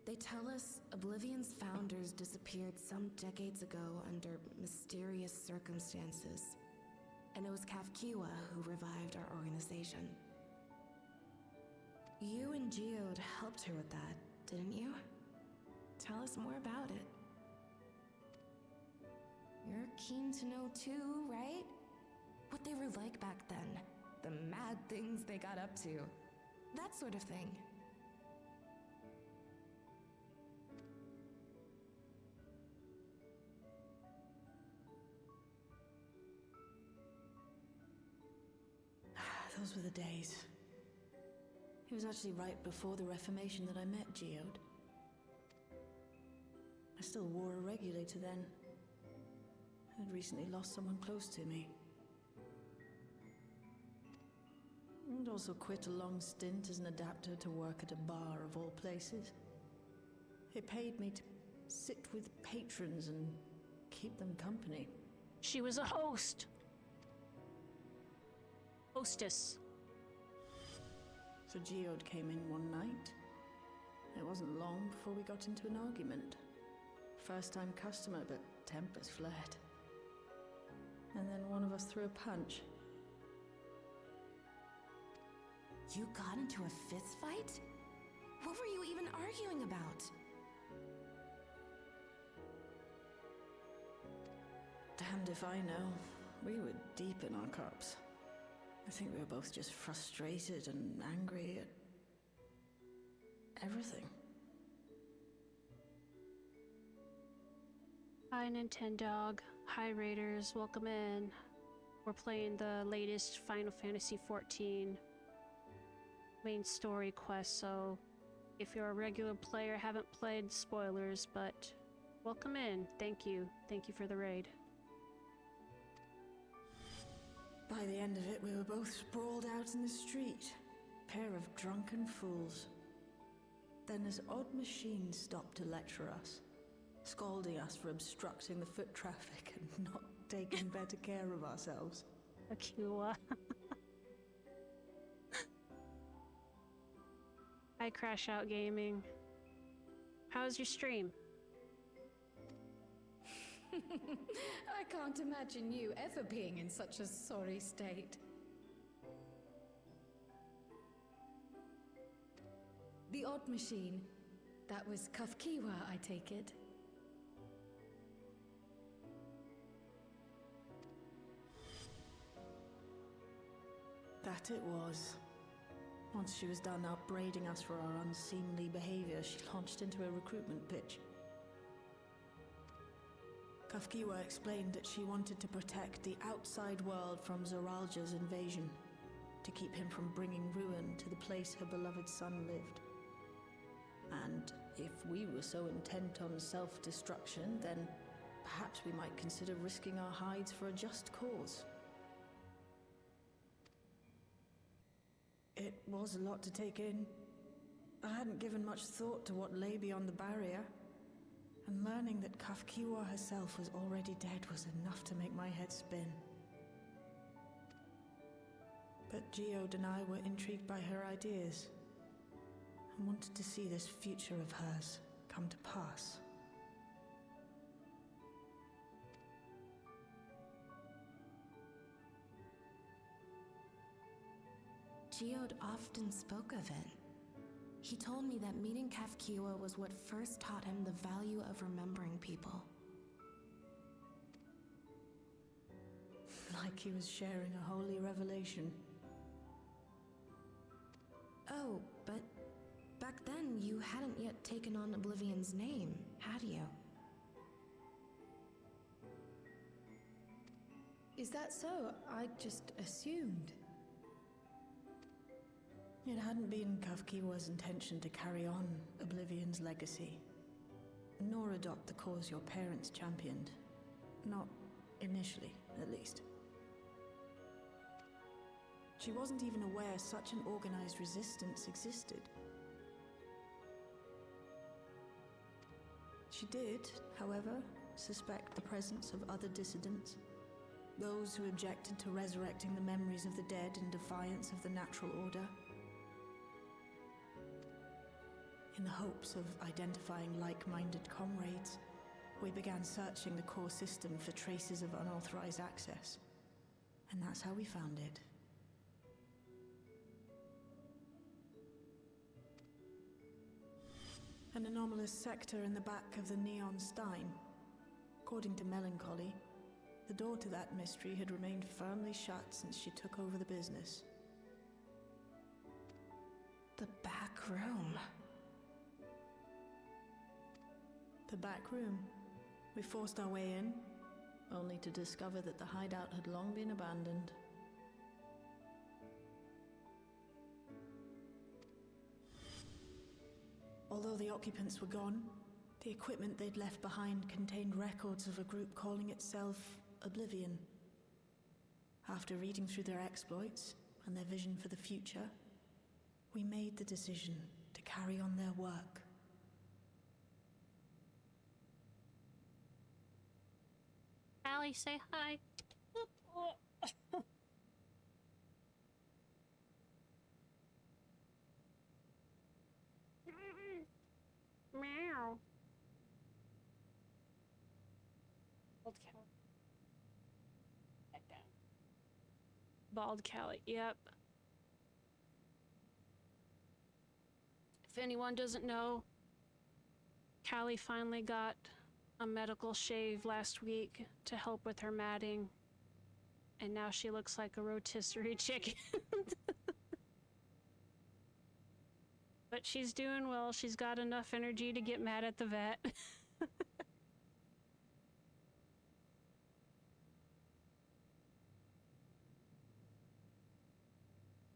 They tell us Oblivion's founders disappeared some decades ago under mysterious circumstances. And it was Kafkiwa who revived our organization. You and Geode helped her with that, didn't you? Tell us more about it. You're keen to know too, right? What they were like back then. The mad things they got up to. That sort of thing. Those were the days. It was actually right before the Reformation that I met Geode. I still wore a regulator then. I'd recently lost someone close to me. And also quit a long stint as an adapter to work at a bar of all places. It paid me to sit with patrons and keep them company. She was a host. Hostess. So Geode came in one night. It wasn't long before we got into an argument. First-time customer, but tempers flared. And then one of us threw a punch. You got into a fist fight? What were you even arguing about? Damned if I know. We were deep in our cups. I think we were both just frustrated and angry at everything. Hi, Nintendog. Hi, Raiders. Welcome in. We're playing the latest Final Fantasy XIV main story quest, so if you're a regular player, haven't played, spoilers, but welcome in. Thank you. Thank you for the raid. By the end of it, we were both sprawled out in the street. Pair of drunken fools. Then this odd machine stopped to lecture us, scolding us for obstructing the foot traffic and not taking better care of ourselves. Akua. Hi, Crash Out Gaming. How's your stream? I can't imagine you ever being in such a sorry state. The odd machine. That was Kafkiwa, I take it. That it was. Once she was done upbraiding us for our unseemly behavior, she launched into a recruitment pitch. Kafkiwa explained that she wanted to protect the outside world from Zoralja's invasion, to keep him from bringing ruin to the place her beloved son lived. And if we were so intent on self-destruction, then perhaps we might consider risking our hides for a just cause. It was a lot to take in. I hadn't given much thought to what lay beyond the barrier, and learning that Kafkiwa herself was already dead was enough to make my head spin. But Geode and I were intrigued by her ideas, and wanted to see this future of hers come to pass. Geode often spoke of it. He told me that meeting Kafkiwa was what first taught him the value of remembering people. Like he was sharing a holy revelation. Oh, but back then you hadn't yet taken on Oblivion's name, had you? Is that so? I just assumed. It hadn't been Kafkiwa's intention to carry on Oblivion's legacy, nor adopt the cause your parents championed. Not initially, at least. She wasn't even aware such an organized resistance existed. She did, however, suspect the presence of other dissidents, those who objected to resurrecting the memories of the dead in defiance of the natural order. In the hopes of identifying like-minded comrades, we began searching the core system for traces of unauthorized access. And that's how we found it. An anomalous sector in the back of the Neon Stein. According to Melancholy, the door to that mystery had remained firmly shut since she took over the business. The back room. The back room. We forced our way in, only to discover that the hideout had long been abandoned. Although the occupants were gone, the equipment they'd left behind contained records of a group calling itself oblivion. After reading through their exploits and their vision for the future, we made the decision to carry on their work. Allie, say hi. Meow. Bald Callie. Back down. Bald Callie, yep. If anyone doesn't know, Callie finally got a medical shave last week to help with her matting, and now she looks like a rotisserie chicken. But she's doing well. She's got enough energy to get mad at the vet.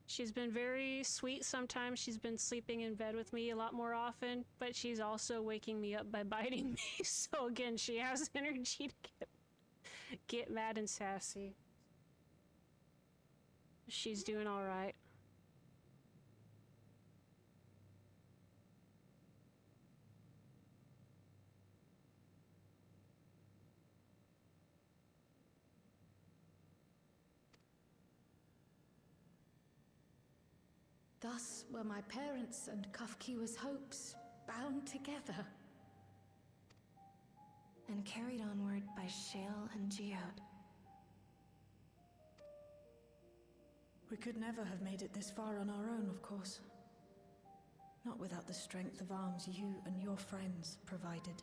She's been very sweet sometimes. She's been sleeping in bed with me a lot more often, but she's also waking me up by biting me. So again, she has energy to get mad and sassy. She's doing all right. Thus were my parents' and Kafkiwa's hopes bound together. And carried onward by Shale and Geode. We could never have made it this far on our own, of course. Not without the strength of arms you and your friends provided.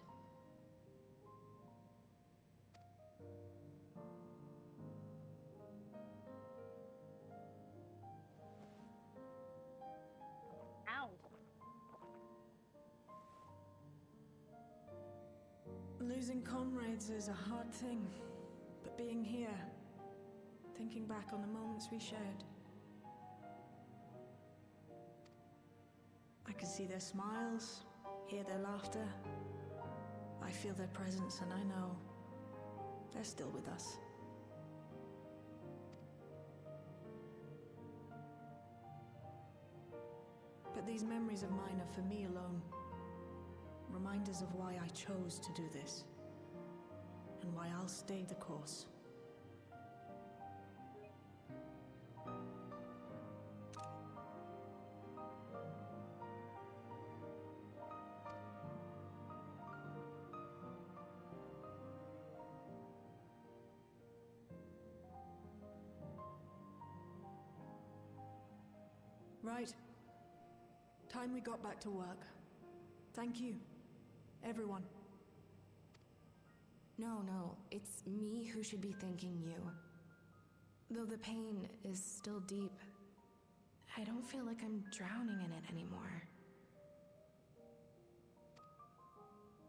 Ow. Losing comrades is a hard thing, but being here, thinking back on the moments we shared, I can see their smiles, hear their laughter. I feel their presence, and I know they're still with us. But these memories of mine are for me alone. Reminders of why I chose to do this, and why I'll stay the course. Right. Time we got back to work. Thank you, everyone. No, it's me who should be thanking you. Though the pain is still deep, I don't feel like I'm drowning in it anymore.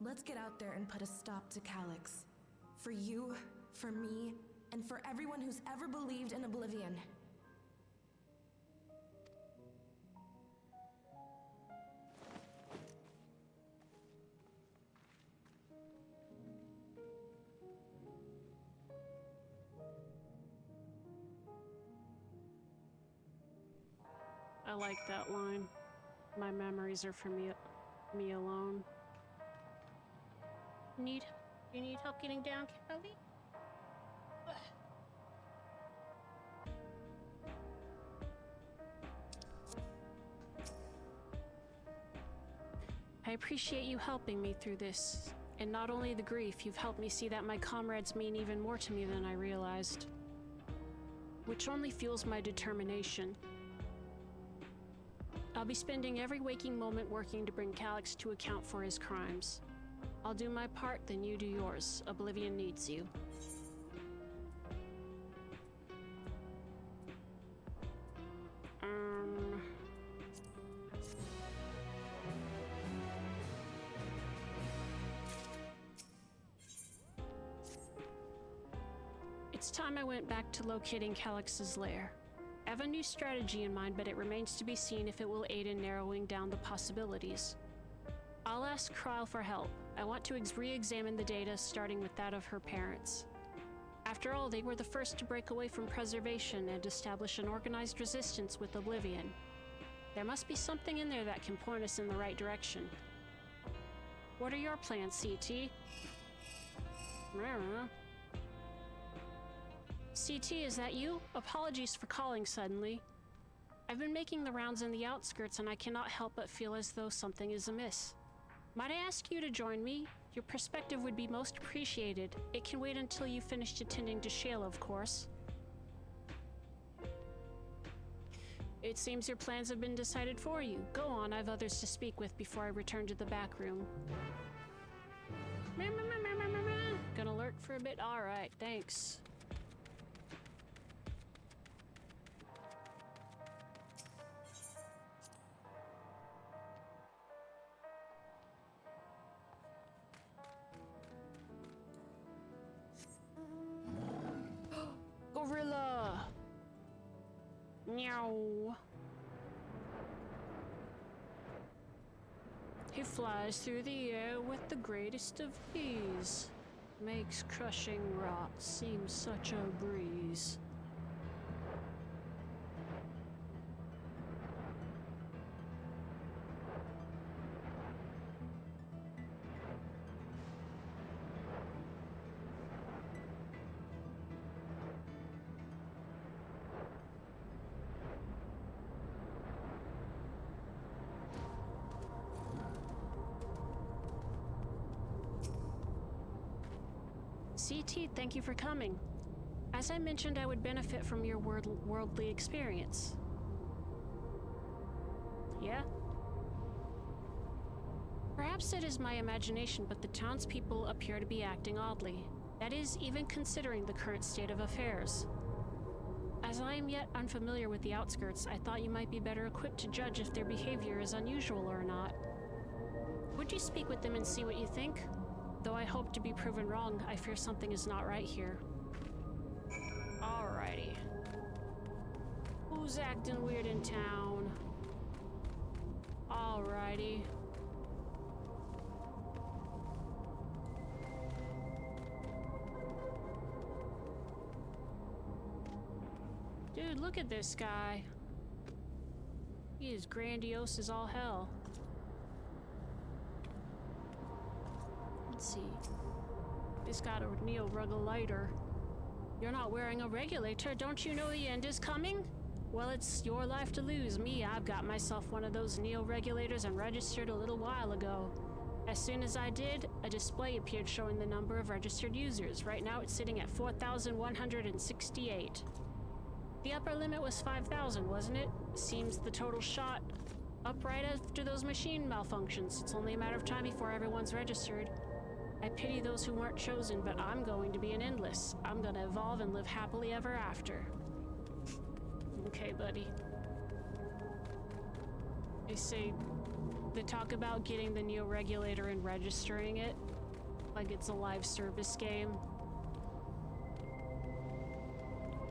Let's get out there and put a stop to Calyx. For you, for me, and for everyone who's ever believed in Oblivion. I like that line. My memories are for me alone. You need help getting down, Kelly? I appreciate you helping me through this. And not only the grief, you've helped me see that my comrades mean even more to me than I realized. Which only fuels my determination. I'll be spending every waking moment working to bring Calyx to account for his crimes. I'll do my part, then you do yours. Oblivion needs you. It's time I went back to locating Calyx's lair. I have a new strategy in mind, but it remains to be seen if it will aid in narrowing down the possibilities. I'll ask Kryle for help. I want to re-examine the data, starting with that of her parents. After all, they were the first to break away from preservation and establish an organized resistance with Oblivion. There must be something in there that can point us in the right direction. What are your plans, CT? CT, is that you? Apologies for calling suddenly. I've been making the rounds in the outskirts and I cannot help but feel as though something is amiss. Might I ask you to join me? Your perspective would be most appreciated. It can wait until you've finished attending to Shayla, of course. It seems your plans have been decided for you. Go on, I've others to speak with before I return to the back room. Gonna lurk for a bit? Alright, thanks. Gorilla! Meow. He flies through the air with the greatest of ease. Makes crushing rot seem such a breeze. CT, thank you for coming. As I mentioned, I would benefit from your worldly experience. Yeah? Perhaps it is my imagination, but the townspeople appear to be acting oddly. That is, even considering the current state of affairs. As I am yet unfamiliar with the outskirts, I thought you might be better equipped to judge if their behavior is unusual or not. Would you speak with them and see what you think? Though I hope to be proven wrong, I fear something is not right here. Alrighty. Who's acting weird in town? Alrighty. Dude, look at this guy. He is grandiose as all hell. Let's see. He's got a neo-regulator. You're not wearing a regulator. Don't you know the end is coming? Well, it's your life to lose. Me, I've got myself one of those neo-regulators and registered a little while ago. As soon as I did, a display appeared showing the number of registered users. Right now it's sitting at 4,168. The upper limit was 5,000, wasn't it? Seems the total shot up right after those machine malfunctions. It's only a matter of time before everyone's registered. I pity those who weren't chosen, but I'm going to be an endless. I'm gonna evolve and live happily ever after. Okay, buddy. They talk about getting the neo-regulator and registering it, like it's a live service game.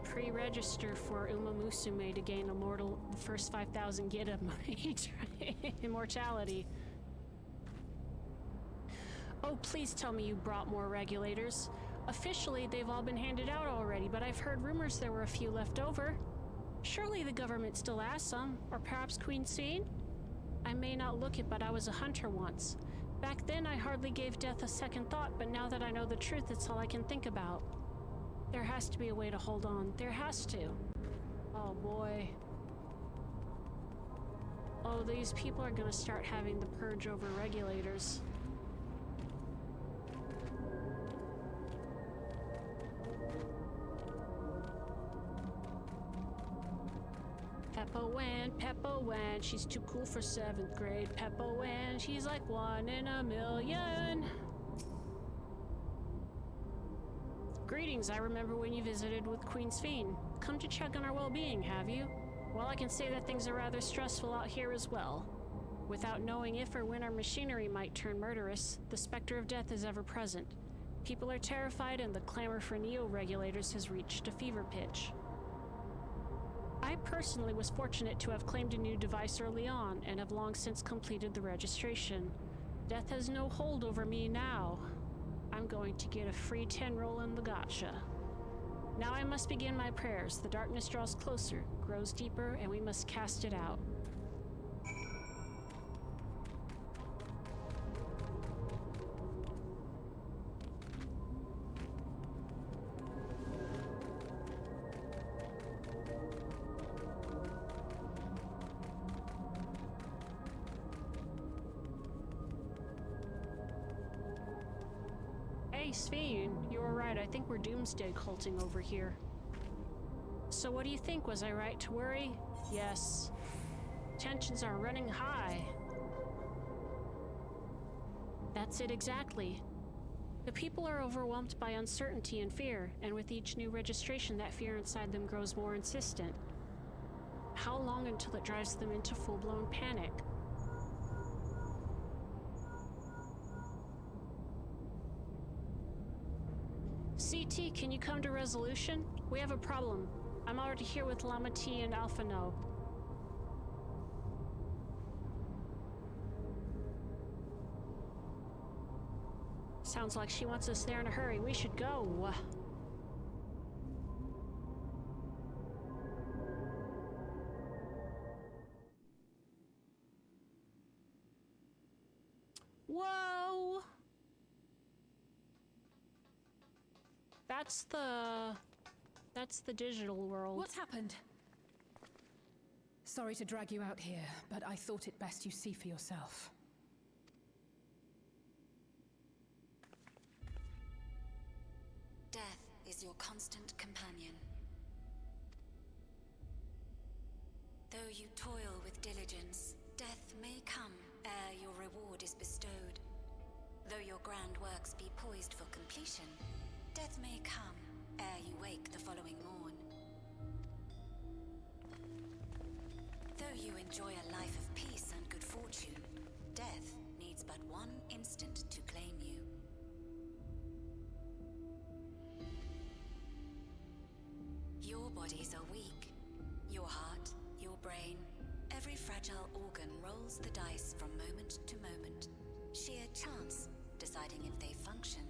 Pre-register for Uma Musume to gain the first 5,000 get immortality. Oh, please tell me you brought more regulators. Officially, they've all been handed out already, but I've heard rumors there were a few left over. Surely the government still has some, or perhaps Queen Scene? I may not look it, but I was a hunter once. Back then, I hardly gave death a second thought, but now that I know the truth, it's all I can think about. There has to be a way to hold on. There has to. Oh, boy. Oh, these people are gonna start having the purge over regulators. Peppa Wan, she's too cool for 7th grade. Peppa Wan, she's like 1 in a million. Greetings, I remember when you visited with Queen Sphene. Come to check on our well-being, have you? Well, I can say that things are rather stressful out here as well. Without knowing if or when our machinery might turn murderous, the specter of death is ever present. People are terrified and the clamor for neo-regulators has reached a fever pitch. I personally was fortunate to have claimed a new device early on and have long since completed the registration. Death has no hold over me now. I'm going to get a free 10 roll in the gotcha. Now I must begin my prayers. The darkness draws closer, grows deeper, and we must cast it out. Hey, Svein, you were right. I think we're doomsday culting over here. So what do you think? Was I right to worry? Yes. Tensions are running high. That's it exactly. The people are overwhelmed by uncertainty and fear, and with each new registration, that fear inside them grows more insistent. How long until it drives them into full-blown panic? CT, can you come to resolution? We have a problem. I'm already here with Lama T and Alpha No. Sounds like she wants us there in a hurry. We should go. Whoa! That's the digital world. What's happened? Sorry to drag you out here, but I thought it best you see for yourself. Death is your constant companion. Though you toil with diligence, death may come ere your reward is bestowed. Though your grand works be poised for completion, death may come ere you wake the following morn. Though you enjoy a life of peace and good fortune, death needs but one instant to claim you. Your bodies are weak. Your heart, your brain, every fragile organ rolls the dice from moment to moment. Sheer chance deciding if they function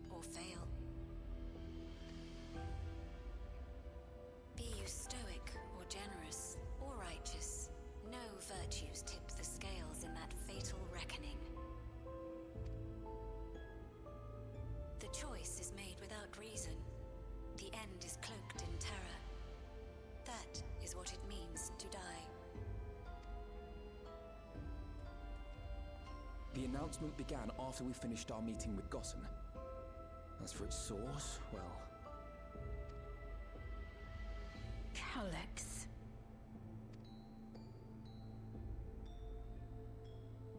or fail. Be you stoic or generous or righteous, no virtues tip the scales in that fatal reckoning. The choice is made without reason. The end is cloaked in terror. That is what it means to die. The announcement began after we finished our meeting with Gossen. As for its source, well... Alex.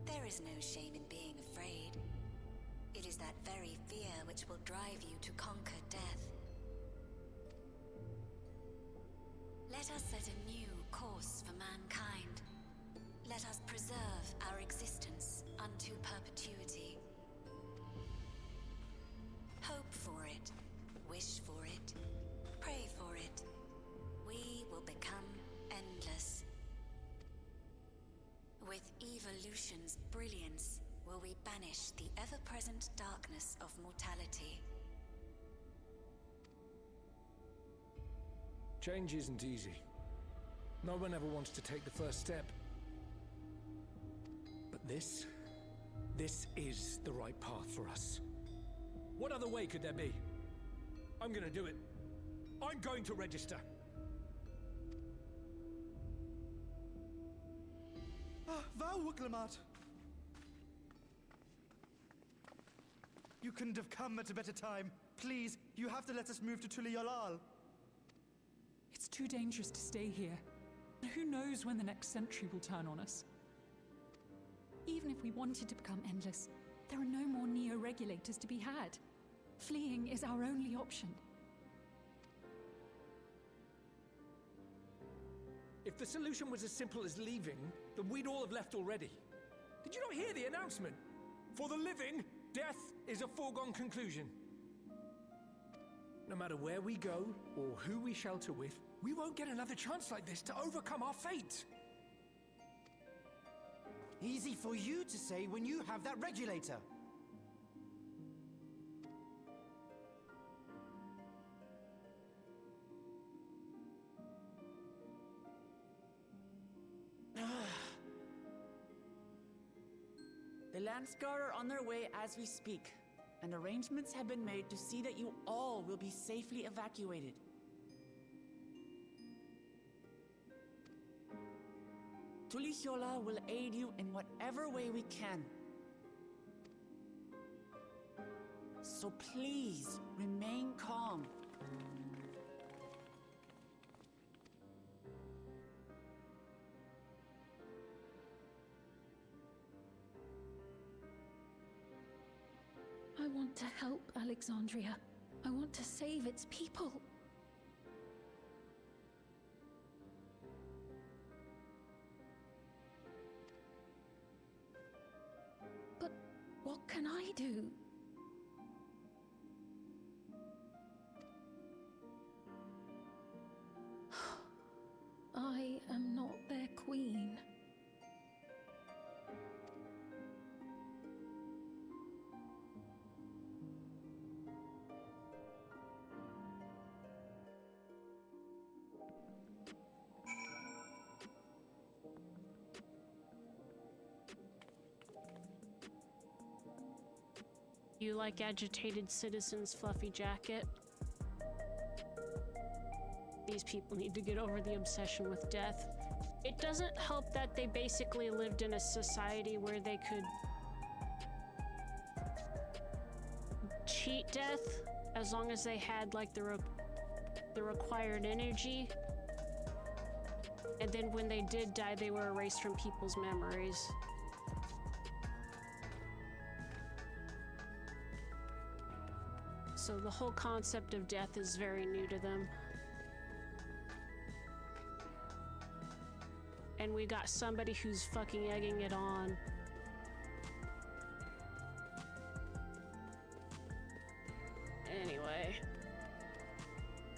There is no shame in being afraid. It is that very fear which will drive you to conquer death. Let us set a new course for mankind. Let us preserve our existence unto perpetuity. Hope for it, wish for it, pray for it. We will become endless. With evolution's brilliance, will we banish the ever-present darkness of mortality. Change isn't easy. No one ever wants to take the first step. But this is the right path for us. What other way could there be? I'm gonna do it. I'm going to register. Wow, Wuklemat! You couldn't have come at a better time. Please, you have to let us move to Tuliolal. It's too dangerous to stay here. Who knows when the next century will turn on us? Even if we wanted to become endless, there are no more neo-regulators to be had. Fleeing is our only option. If the solution was as simple as leaving, then we'd all have left already. Did you not hear the announcement? For the living, death is a foregone conclusion. No matter where we go, or who we shelter with, we won't get another chance like this to overcome our fate. Easy for you to say when you have that regulator. Landsguard are on their way as we speak, and arrangements have been made to see that you all will be safely evacuated. Tuliyola will aid you in whatever way we can. So please, remain calm. I want to help Alexandria. I want to save its people. But what can I do? I am not their queen. You like agitated citizens, Fluffy Jacket? These people need to get over the obsession with death. It doesn't help that they basically lived in a society where they could cheat death as long as they had like the required energy. And then when they did die, they were erased from people's memories. So the whole concept of death is very new to them. And we got somebody who's fucking egging it on. Anyway.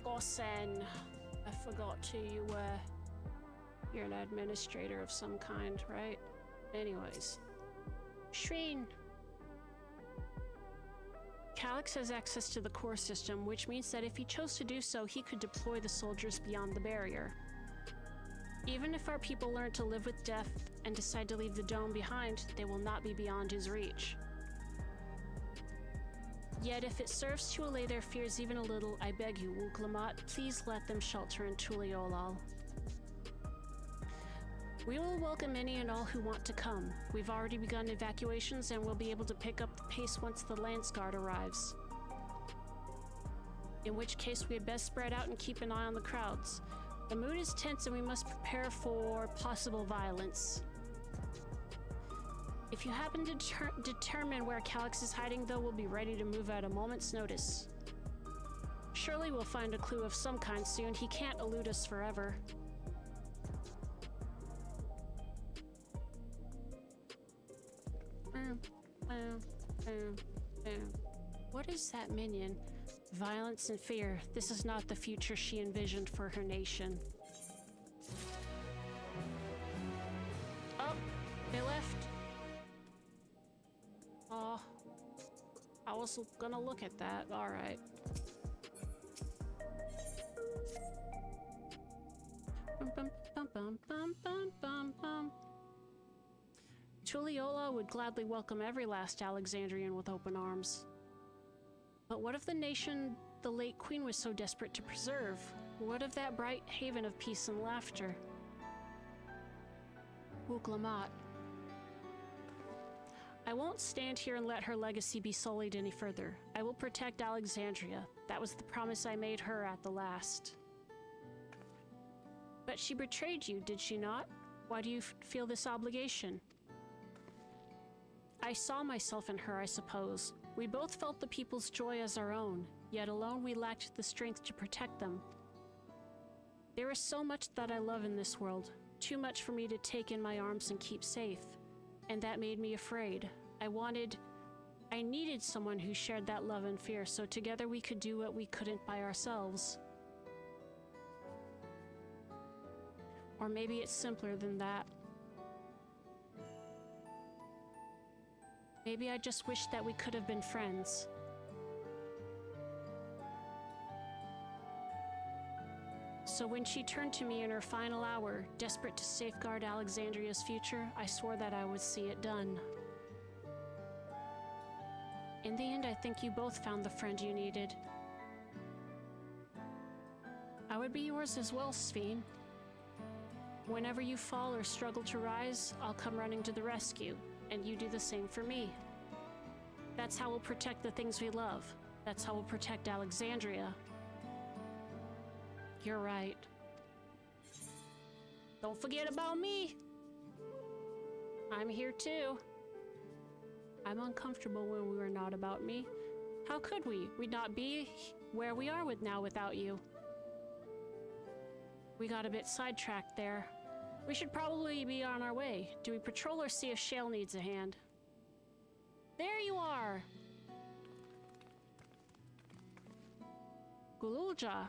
Gosen. I forgot who you were. You're an administrator of some kind, right? Anyways. Shreen. Calyx has access to the core system, which means that if he chose to do so, he could deploy the soldiers beyond the barrier. Even if our people learn to live with death and decide to leave the dome behind, they will not be beyond his reach. Yet if it serves to allay their fears even a little, I beg you, Wuklamat, please let them shelter in Tuliolal. We will welcome any and all who want to come. We've already begun evacuations and we'll be able to pick up the pace once the Landsguard arrives. In which case, we had best spread out and keep an eye on the crowds. The mood is tense and we must prepare for possible violence. If you happen to determine where Calyx is hiding, though, we'll be ready to move at a moment's notice. Surely we'll find a clue of some kind soon. He can't elude us forever. What is that minion? Violence and fear. This is not the future she envisioned for her nation. Oh, they left. Oh, I was gonna look at that. All right. Tuliyola would gladly welcome every last Alexandrian with open arms. But what of the nation the late queen was so desperate to preserve? What of that bright haven of peace and laughter? Wuklamat. I won't stand here and let her legacy be sullied any further. I will protect Alexandria. That was the promise I made her at the last. But she betrayed you, did she not? Why do you feel this obligation? I saw myself in her, I suppose. We both felt the people's joy as our own, yet alone we lacked the strength to protect them. There is so much that I love in this world, too much for me to take in my arms and keep safe, and that made me afraid. I needed someone who shared that love and fear, so together we could do what we couldn't by ourselves. Or maybe it's simpler than that. Maybe I just wish that we could have been friends. So when she turned to me in her final hour, desperate to safeguard Alexandria's future, I swore that I would see it done. In the end, I think you both found the friend you needed. I would be yours as well, Sphene. Whenever you fall or struggle to rise, I'll come running to the rescue, and you do the same for me. That's how we'll protect the things we love. That's how we'll protect Alexandria. You're right. Don't forget about me. I'm here too. I'm uncomfortable when we were not about me. How could we? We'd not be where we are now without you. We got a bit sidetracked there. We should probably be on our way. Do we patrol or see if Shale needs a hand? There you are! Gululja.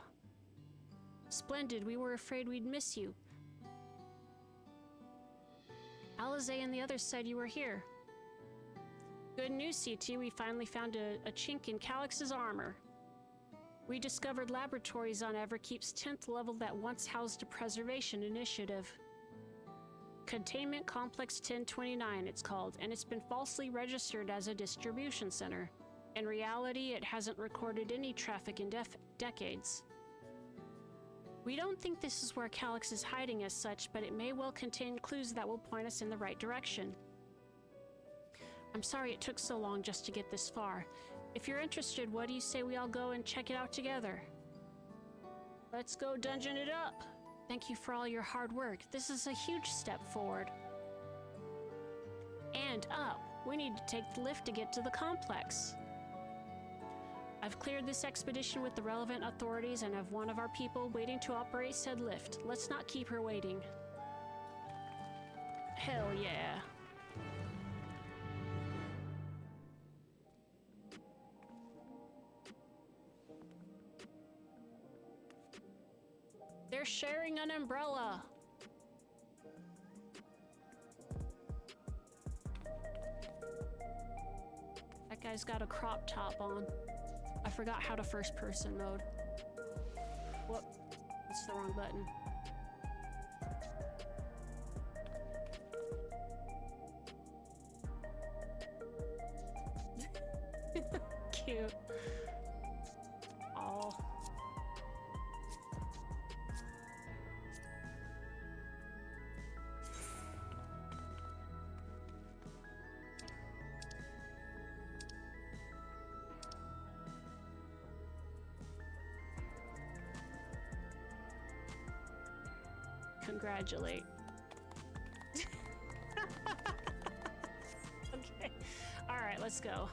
Splendid, we were afraid we'd miss you. Alizé and the others said you were here. Good news, CT, we finally found a chink in Calix's armor. We discovered laboratories on Everkeep's 10th level that once housed a preservation initiative. Containment Complex 1029, it's called, and it's been falsely registered as a distribution center. In reality, it hasn't recorded any traffic in decades. We don't think this is where Calix is hiding as such, but it may well contain clues that will point us in the right direction. I'm sorry it took so long just to get this far. If you're interested, what do you say we all go and check it out together? Let's go dungeon it up! Thank you for all your hard work. This is a huge step forward. And up! We need to take the lift to get to the complex. I've cleared this expedition with the relevant authorities and have one of our people waiting to operate said lift. Let's not keep her waiting. Hell yeah. They're sharing an umbrella. That guy's got a crop top on. I forgot how to first person mode. Whoop, that's the wrong button. Cute. Oh. Congratulate. Okay. All right, let's go.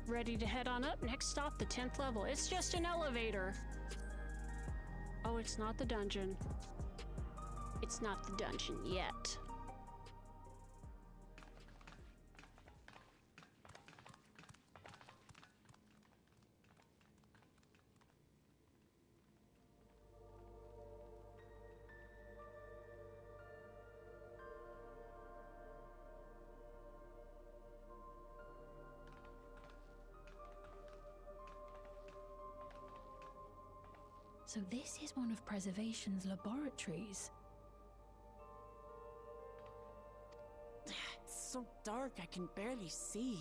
Ready to head on up? Next stop, the 10th level. It's just an elevator. Oh, it's not the dungeon. It's not the dungeon yet. So this is one of Preservation's laboratories. It's so dark I can barely see.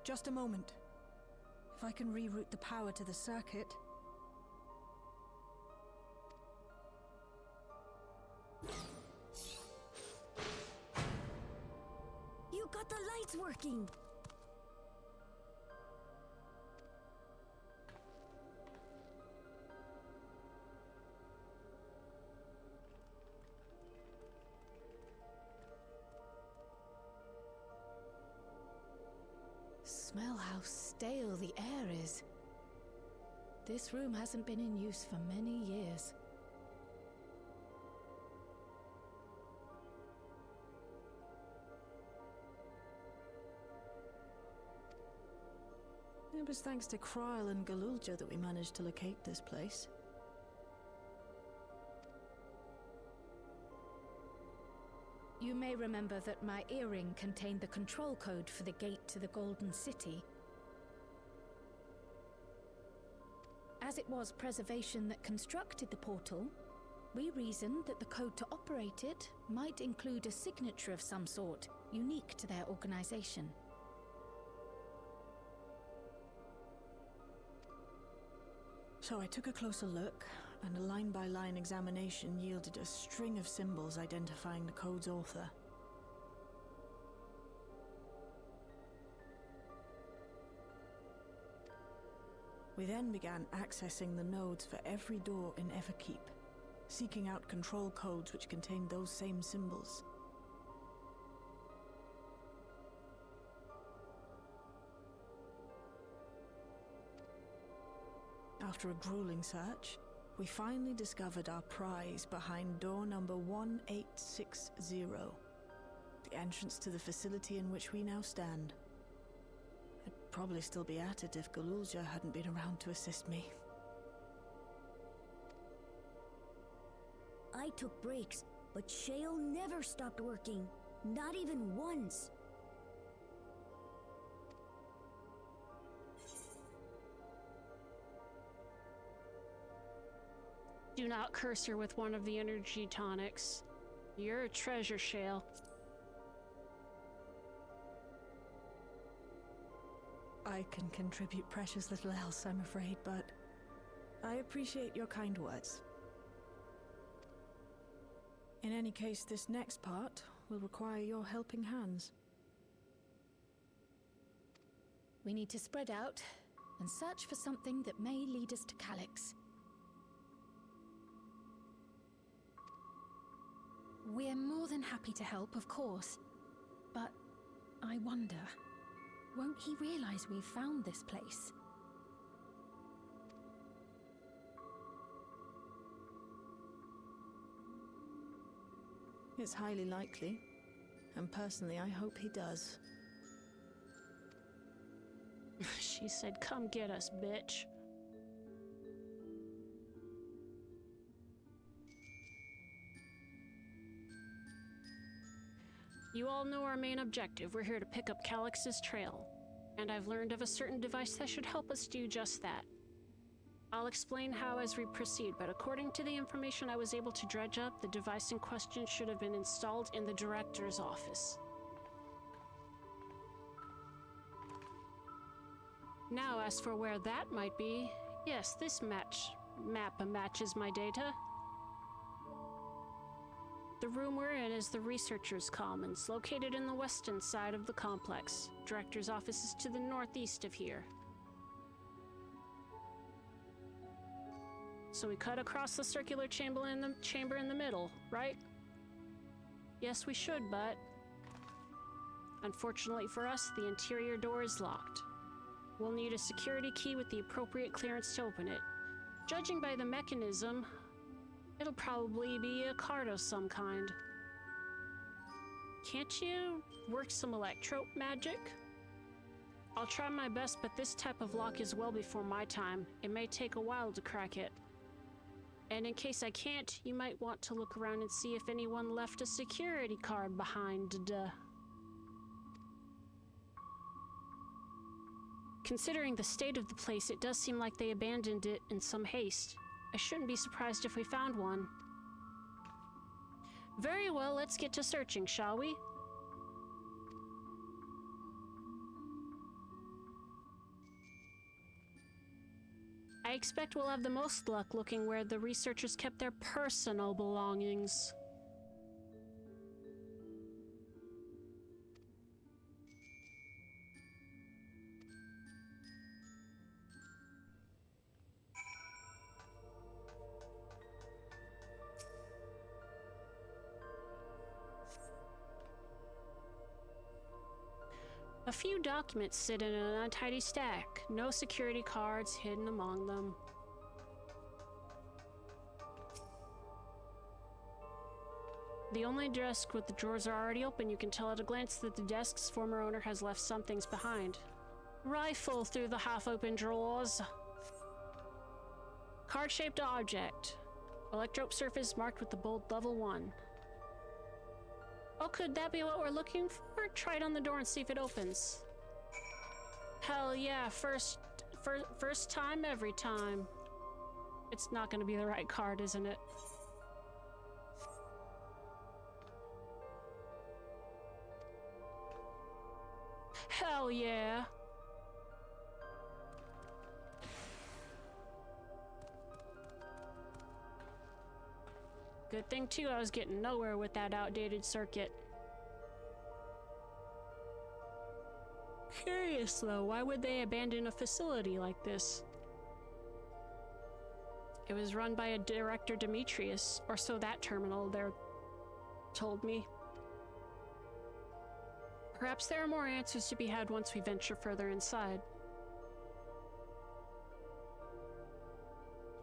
Just a moment. If I can reroute the power to the circuit. You got the lights working! smell how stale the air is. This room hasn't been in use for many years. It was thanks to Krile and Galulja that we managed to locate this place. You may remember that my earring contained the control code for the gate to the Golden City. As it was Preservation that constructed the portal, we reasoned that the code to operate it might include a signature of some sort, unique to their organization. So I took a closer look, and a line-by-line examination yielded a string of symbols identifying the code's author. We then began accessing the nodes for every door in Everkeep, seeking out control codes which contained those same symbols. After a grueling search, we finally discovered our prize behind door number 1860, the entrance to the facility in which we now stand. I'd probably still be at it if Galulja hadn't been around to assist me. I took breaks, but Shale never stopped working. Not even once. Do not curse her with one of the energy tonics. You're a treasure, Shale. I can contribute precious little else, I'm afraid, but I appreciate your kind words. In any case, this next part will require your helping hands. We need to spread out and search for something that may lead us to Calyx. We're more than happy to help, of course. But I wonder, won't he realize we've found this place? It's highly likely, and personally I hope he does. She said, "Come get us, bitch." You all know our main objective. We're here to pick up Calyx's trail. And I've learned of a certain device that should help us do just that. I'll explain how as we proceed, but according to the information I was able to dredge up, the device in question should have been installed in the director's office. Now, as for where that might be, yes, this map matches my data. The room we're in is the Researchers' Commons, located in the western side of the complex. Director's office is to the northeast of here. So we cut across the circular chamber in the middle, right? Yes, we should, but unfortunately for us, the interior door is locked. We'll need a security key with the appropriate clearance to open it. Judging by the mechanism, it'll probably be a card of some kind. Can't you work some electro magic? I'll try my best, but this type of lock is well before my time. It may take a while to crack it. And in case I can't, you might want to look around and see if anyone left a security card behind. Considering the state of the place, it does seem like they abandoned it in some haste. I shouldn't be surprised if we found one. Very well, let's get to searching, shall we? I expect we'll have the most luck looking where the researchers kept their personal belongings. A few documents sit in an untidy stack, no security cards hidden among them. The only desk with the drawers are already open. You can tell at a glance that the desk's former owner has left some things behind. Rifle through the half-open drawers. Card-shaped object. Electrope surface marked with the bold level 1. Oh, could that be what we're looking for? Try it on the door and see if it opens. Hell yeah, first time, every time. It's not gonna be the right card, isn't it? Hell yeah. Good thing too, I was getting nowhere with that outdated circuit. Curious though, why would they abandon a facility like this? It was run by a Director Demetrius, or so that terminal there told me. Perhaps there are more answers to be had once we venture further inside.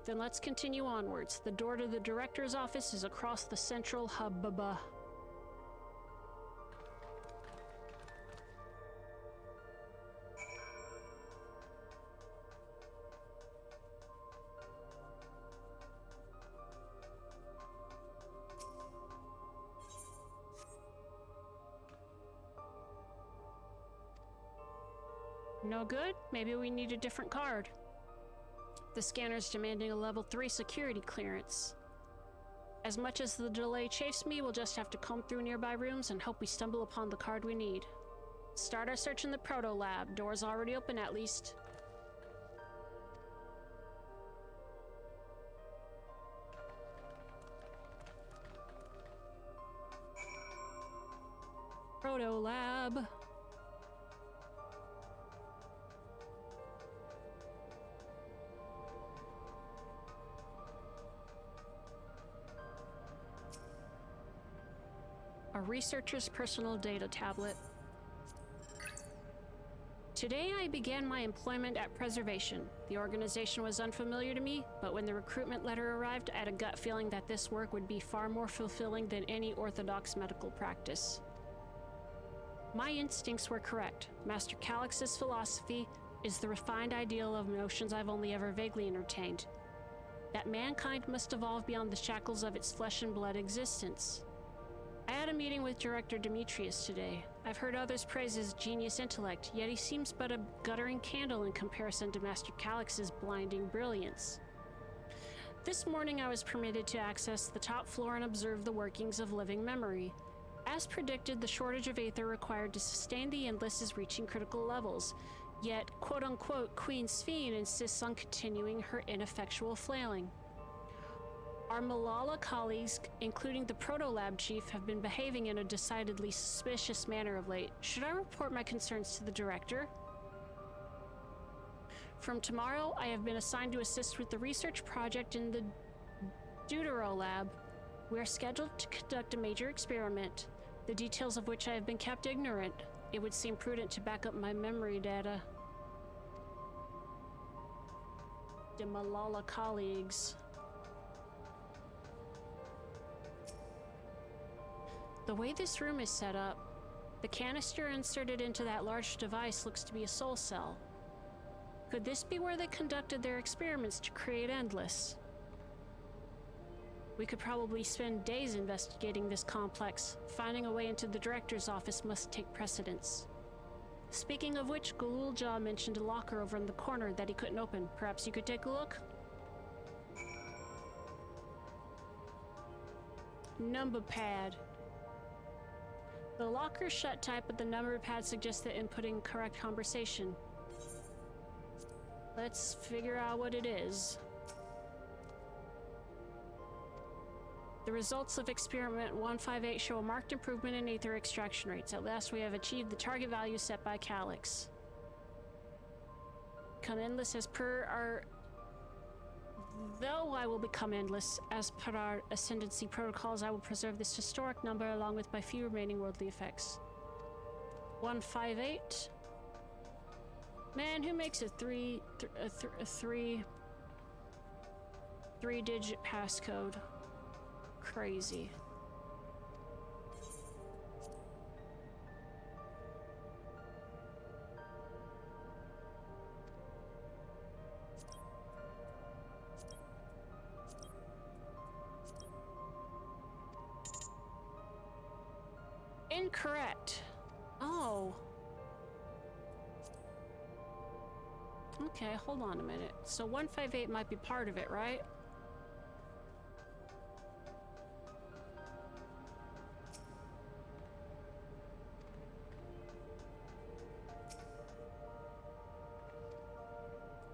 Then let's continue onwards. The door to the director's office is across the central hubbub. No good? Maybe we need a different card. The scanner's demanding a level 3 security clearance. As much as the delay chafes me, we'll just have to comb through nearby rooms and hope we stumble upon the card we need. Start our search in the proto lab. Door's already open at least. Proto lab. A researcher's personal data tablet. Today I began my employment at Preservation. The organization was unfamiliar to me, but when the recruitment letter arrived, I had a gut feeling that this work would be far more fulfilling than any orthodox medical practice. My instincts were correct. Master Calix's philosophy is the refined ideal of notions I've only ever vaguely entertained. That mankind must evolve beyond the shackles of its flesh and blood existence. I had a meeting with Director Demetrius today. I've heard others praise his genius intellect, yet he seems but a guttering candle in comparison to Master Calix's blinding brilliance. This morning I was permitted to access the top floor and observe the workings of living memory. As predicted, the shortage of aether required to sustain the Endless is reaching critical levels, yet quote-unquote Queen Sphene insists on continuing her ineffectual flailing. Our Malala colleagues, including the Proto-Lab chief, have been behaving in a decidedly suspicious manner of late. Should I report my concerns to the director? From tomorrow, I have been assigned to assist with the research project in the Deutero Lab. We are scheduled to conduct a major experiment, the details of which I have been kept ignorant. It would seem prudent to back up my memory data. The Malala colleagues. The way this room is set up, the canister inserted into that large device looks to be a soul cell. Could this be where they conducted their experiments to create Endless? We could probably spend days investigating this complex. Finding a way into the director's office must take precedence. Speaking of which, Gululja mentioned a locker over in the corner that he couldn't open. Perhaps you could take a look? Number pad. The locker's shut tight, but the number pad suggests that inputting correct conversation. Let's figure out what it is. The results of experiment 158 show a marked improvement in aether extraction rates. At last we have achieved the target value set by Calix. Become endless as per our... Though I will become endless, as per our ascendancy protocols, I will preserve this historic number along with my few remaining worldly effects. 158, Man, who makes a three-digit passcode? Crazy. Incorrect. Oh. Okay, hold on a minute. So 158 might be part of it, right?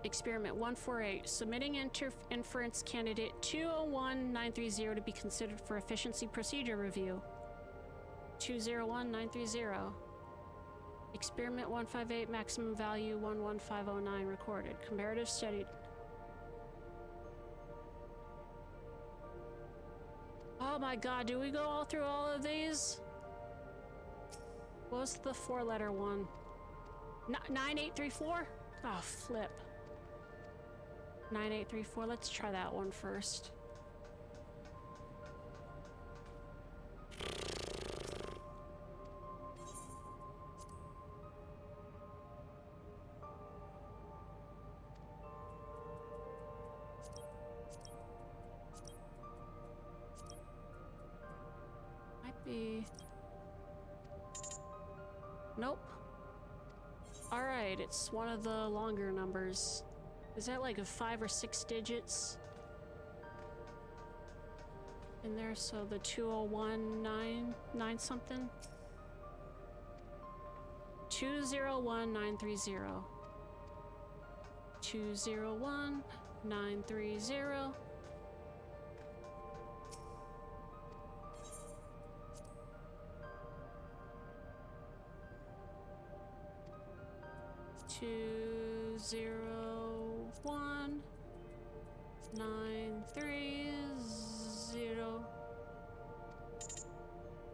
Experiment 148. Submitting inference candidate 201930 to be considered for efficiency procedure review. 201930. Experiment 158, maximum value 11509 recorded. Comparative study. Oh my god, do we go all through all of these? What was the 4-letter one? 9834? Oh, flip. 9834, let's try that one first. Nope. Alright, it's one of the longer numbers. Is that like a 5 or 6 digits in there? So the 2019 something? 201930. 201930. Two zero 1930.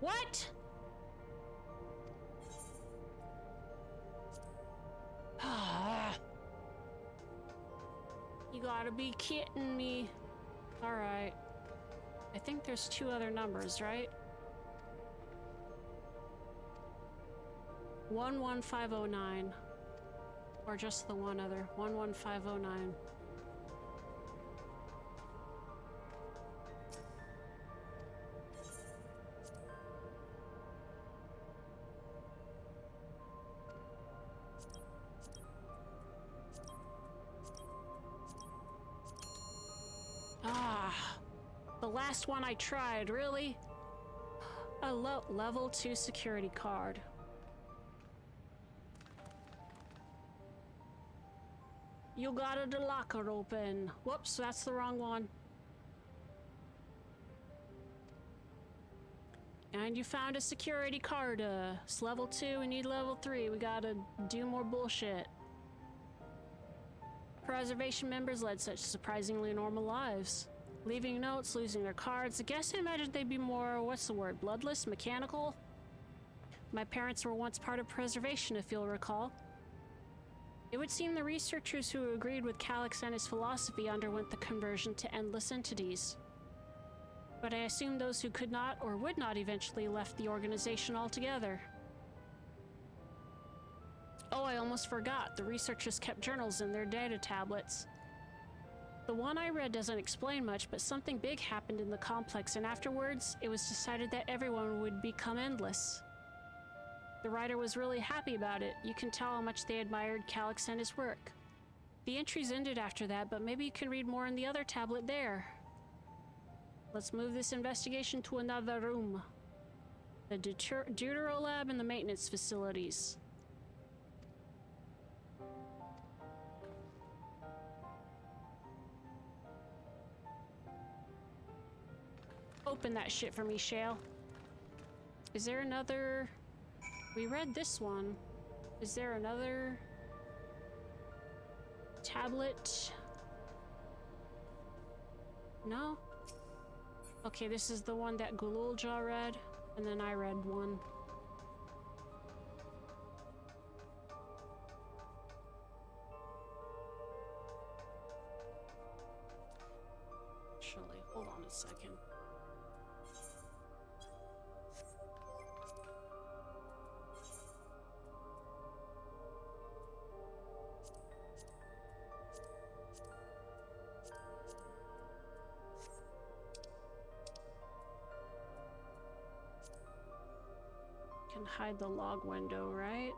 What? You gotta be kidding me. All right. I think there's 2 other numbers, right? 11509. Or just the one other. 11509. Ah, the last one I tried, really? A level 2 security card. You got the locker open. Whoops, that's the wrong one. And you found a security card. It's level 2, we need level 3. We gotta do more bullshit. Preservation members led such surprisingly normal lives. Leaving notes, losing their cards. I guess I imagined they'd be more, what's the word, bloodless, mechanical? My parents were once part of preservation, if you'll recall. It would seem the researchers who agreed with Calix and his philosophy underwent the conversion to endless entities. But I assume those who could not or would not eventually left the organization altogether. Oh, I almost forgot. The researchers kept journals in their data tablets. The one I read doesn't explain much, but something big happened in the complex, and afterwards, it was decided that everyone would become endless. The writer was really happy about it. You can tell how much they admired Calix and his work. The entries ended after that, but maybe you can read more in the other tablet there. Let's move this investigation to another room. The Deutero lab and the maintenance facilities. Open that shit for me, Shale. Is there another... We read this one. Is there another tablet? No? Okay, this is the one that Gululja read, and then I read one. Can hide the log window, right?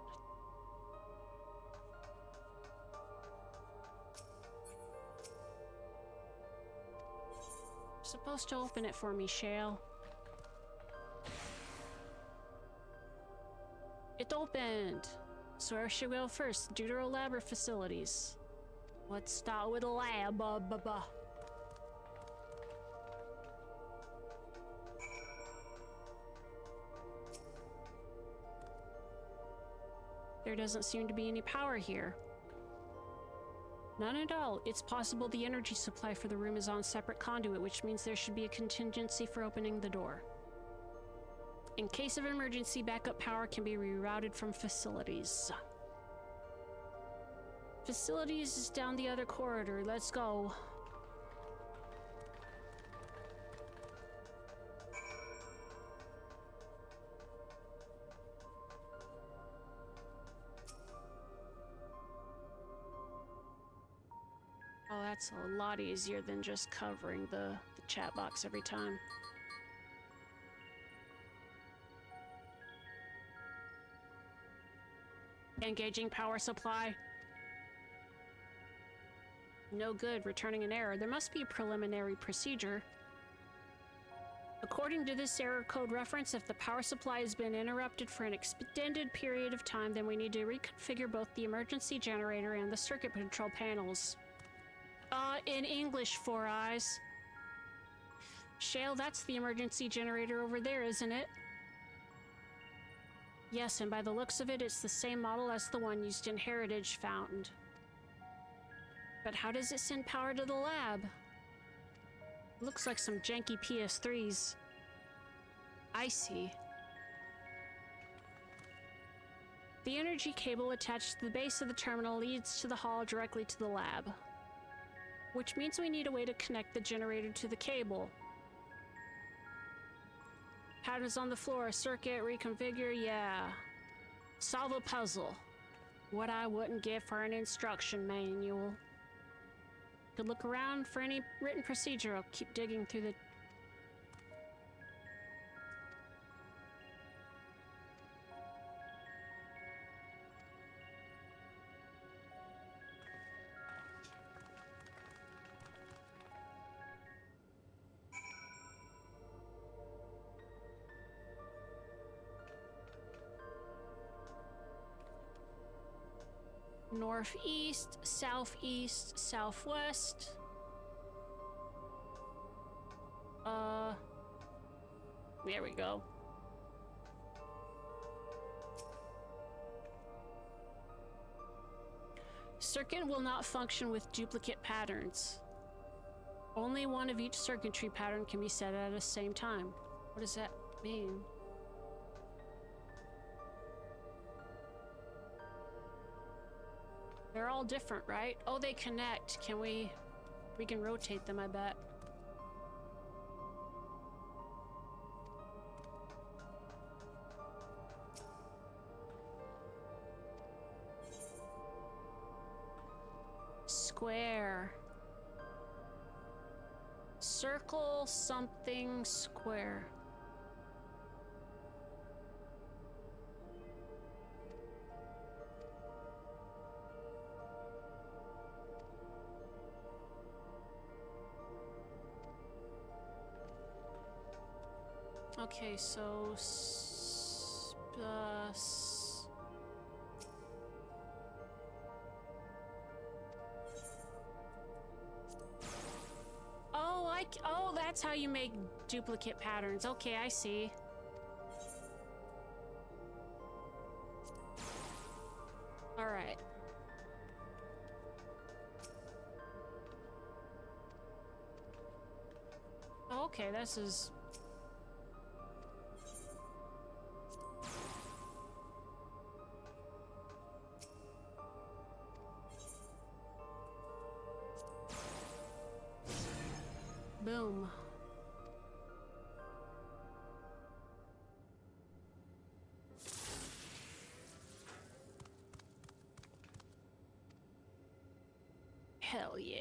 Supposed to open it for me, Shale. It opened! So where should we go first? Deutero lab or facilities? Let's start with a lab. There doesn't seem to be any power here. None at all. It's possible the energy supply for the room is on separate conduit, which means there should be a contingency for opening the door. In case of emergency, backup power can be rerouted from facilities. Facilities is down the other corridor. Let's go. Oh, that's a lot easier than just covering the chat box every time. Engaging power supply. No good, returning an error. There must be a preliminary procedure. According to this error code reference, if the power supply has been interrupted for an extended period of time, then we need to reconfigure both the emergency generator and the circuit control panels. In English, Four Eyes. Shale, that's the emergency generator over there, isn't it? Yes, and by the looks of it, it's the same model as the one used in Heritage Fountain. But how does it send power to the lab? Looks like some janky PS3s. I see. The energy cable attached to the base of the terminal leads to the hall directly to the lab. Which means we need a way to connect the generator to the cable. Patterns on the floor, circuit, reconfigure, yeah. Solve a puzzle. What I wouldn't give for an instruction manual. Could look around for any written procedure. I'll keep digging through the... Northeast, southeast, southwest. There we go. Circuit will not function with duplicate patterns. Only one of each circuitry pattern can be set at the same time. What does that mean? They're all different, right? Oh, they connect. Can we can rotate them, I bet. Square. Circle something square. Okay, so oh, that's how you make duplicate patterns. Okay, I see. All right. Okay, this is... Boom. Hell yeah.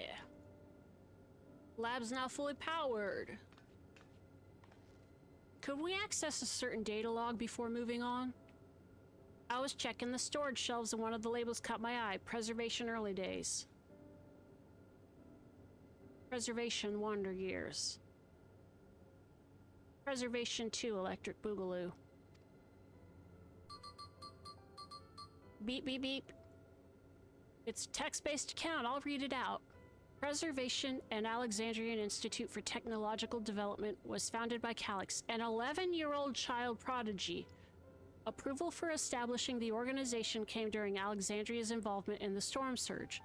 Lab's now fully powered. Could we access a certain data log before moving on? I was checking the storage shelves and one of the labels caught my eye. Preservation early days. Preservation Wonder Years. Preservation 2 Electric Boogaloo. Beep, beep, beep. It's a text-based account. I'll read it out. Preservation and Alexandrian Institute for Technological Development was founded by Calix, an 11-year-old child prodigy. Approval for establishing the organization came during Alexandria's involvement in the storm surge,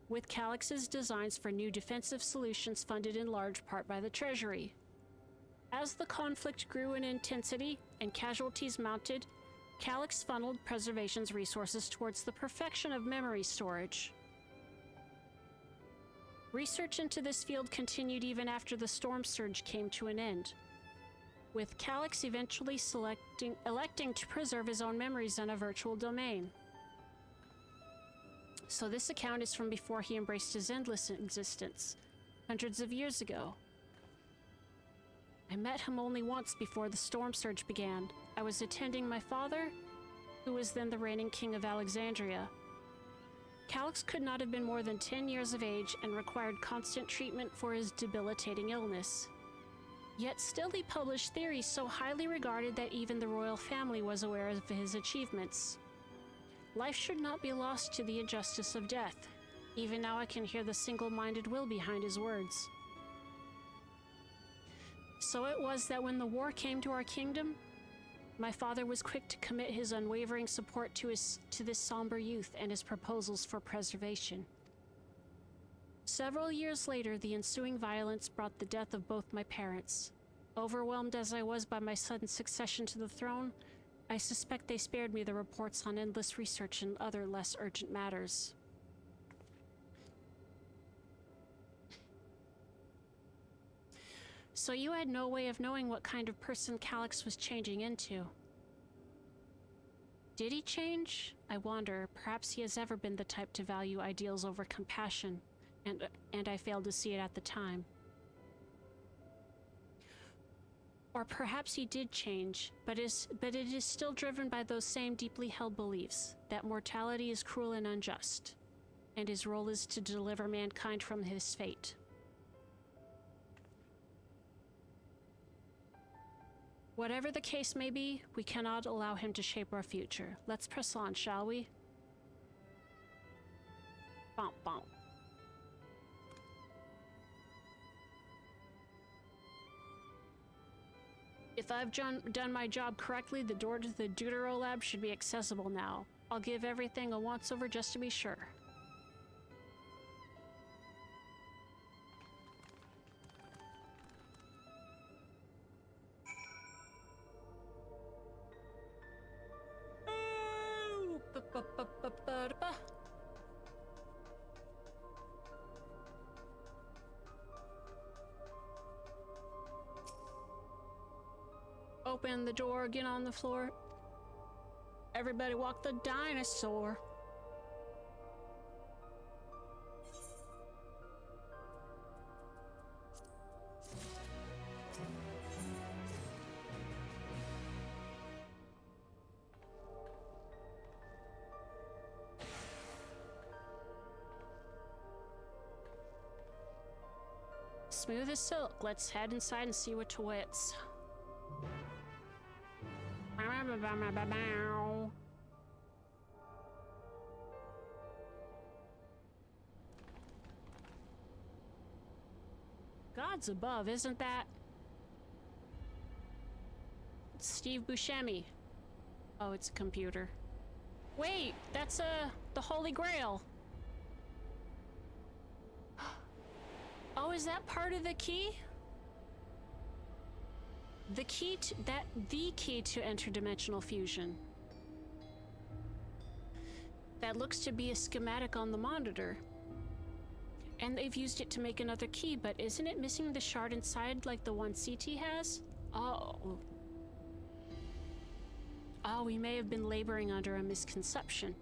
with Calix's designs for new defensive solutions funded in large part by the Treasury. As the conflict grew in intensity and casualties mounted, Calix funneled Preservation's resources towards the perfection of memory storage. Research into this field continued even after the storm surge came to an end, with Calix eventually electing to preserve his own memories in a virtual domain. So this account is from before he embraced his endless existence, hundreds of years ago. I met him only once before the storm surge began. I was attending my father, who was then the reigning king of Alexandria. Calix could not have been more than 10 years of age and required constant treatment for his debilitating illness. Yet still he published theories so highly regarded that even the royal family was aware of his achievements. Life should not be lost to the injustice of death. Even now I can hear the single-minded will behind his words. So it was that when the war came to our kingdom, my father was quick to commit his unwavering support to this somber youth and his proposals for preservation. Several years later, the ensuing violence brought the death of both my parents. Overwhelmed as I was by my sudden succession to the throne, I suspect they spared me the reports on endless research and other less urgent matters. So you had no way of knowing what kind of person Calix was changing into. Did he change? I wonder. Perhaps he has ever been the type to value ideals over compassion, and I failed to see it at the time. Or perhaps he did change, but it is still driven by those same deeply held beliefs, that mortality is cruel and unjust, and his role is to deliver mankind from his fate. Whatever the case may be, we cannot allow him to shape our future. Let's press on, shall we? Bonk, bonk. If I've done my job correctly, the door to the Deutero Lab should be accessible now. I'll give everything a once-over just to be sure. Open the door, get on the floor. Everybody walk the dinosaur. Smooth as silk. Let's head inside and see what awaits. Gods above, isn't that Steve Buscemi? Oh, it's a computer. Wait, that's the Holy Grail. Oh, is that part of the key? The key to interdimensional fusion. That looks to be a schematic on the monitor. And they've used it to make another key, but isn't it missing the shard inside like the one CT has? Oh. Oh, we may have been laboring under a misconception.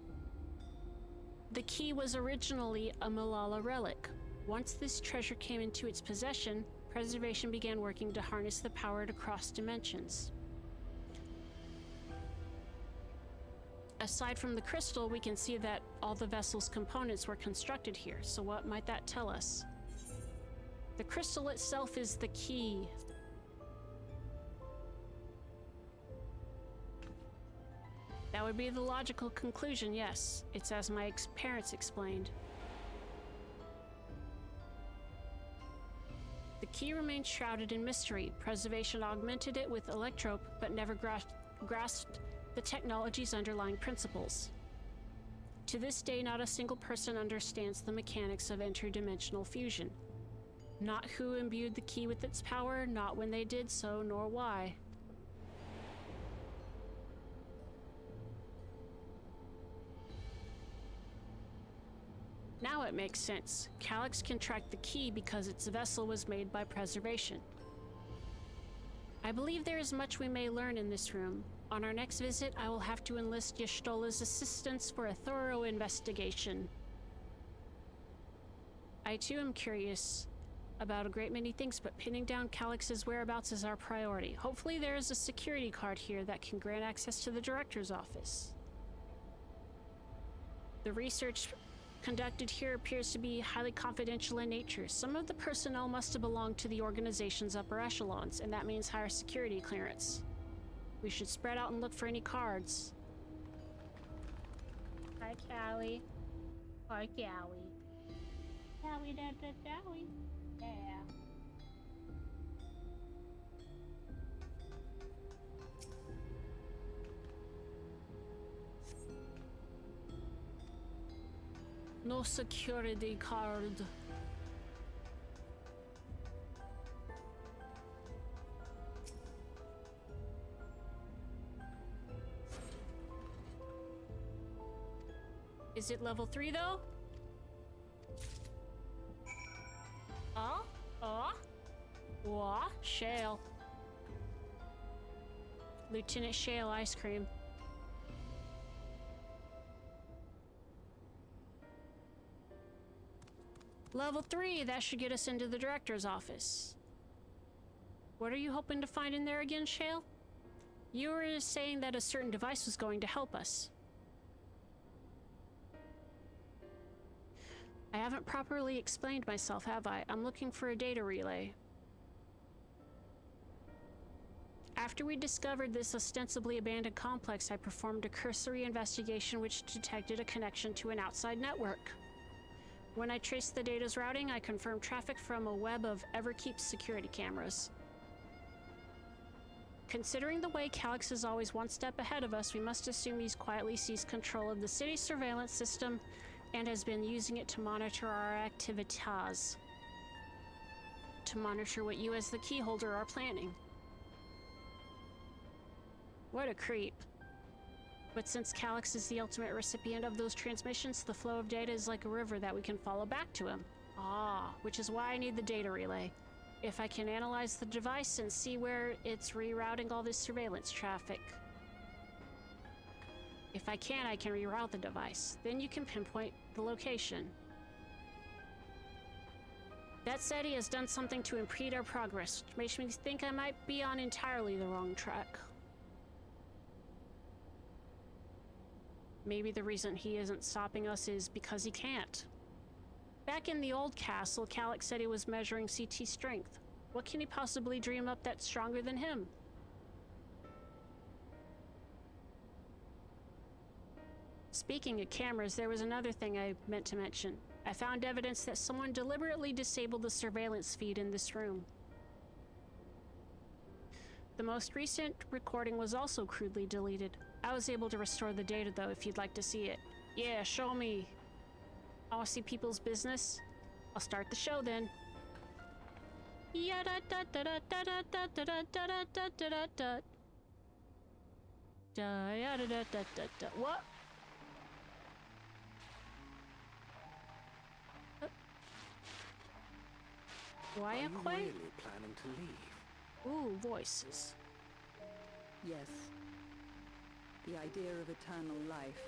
The key was originally a Malala relic. Once this treasure came into its possession, Preservation began working to harness the power to cross dimensions. Aside from the crystal, we can see that all the vessel's components were constructed here, so what might that tell us? The crystal itself is the key. That would be the logical conclusion, yes. It's as my parents explained. The key remains shrouded in mystery. Preservation augmented it with electrope, but never grasped the technology's underlying principles. To this day, not a single person understands the mechanics of interdimensional fusion. Not who imbued the key with its power, not when they did so, nor why. Now it makes sense. Calyx can track the key because its vessel was made by Preservation. I believe there is much we may learn in this room. On our next visit, I will have to enlist Y'shtola's assistance for a thorough investigation. I too am curious about a great many things, but pinning down Calyx's whereabouts is our priority. Hopefully there is a security card here that can grant access to the director's office. The research conducted here appears to be highly confidential in nature. Some of the personnel must have belonged to the organization's upper echelons, and that means higher security clearance. We should spread out and look for any cards. Hi, Callie. Hi, Callie. Callie, Callie. Yeah. No security card. Is it level 3 though? What? Shale. Lieutenant Shale ice cream. Level 3, that should get us into the director's office. What are you hoping to find in there again, Shale? You were saying that a certain device was going to help us. I haven't properly explained myself, have I? I'm looking for a data relay. After we discovered this ostensibly abandoned complex, I performed a cursory investigation which detected a connection to an outside network. When I traced the data's routing, I confirmed traffic from a web of Everkeep's security cameras. Considering the way Calyx is always one step ahead of us, we must assume he's quietly seized control of the city's surveillance system and has been using it to monitor our activities. To monitor what you as the keyholder are planning. What a creep. But since Calyx is the ultimate recipient of those transmissions, the flow of data is like a river that we can follow back to him. Which is why I need the data relay. If I can analyze the device and see where it's rerouting all this surveillance traffic. If I can reroute the device. Then you can pinpoint the location. That said, he has done something to impede our progress, which makes me think I might be on entirely the wrong track. Maybe the reason he isn't stopping us is because he can't. Back in the old castle, Calyx said he was measuring CT strength. What can he possibly dream up that's stronger than him? Speaking of cameras, there was another thing I meant to mention. I found evidence that someone deliberately disabled the surveillance feed in this room. The most recent recording was also crudely deleted. I was able to restore the data though, if you'd like to see it. Yeah, show me. I want to see people's business. I'll start the show then. What? Why Are you Aquay? really planning to leave? Ooh, voices. Yes. The idea of eternal life.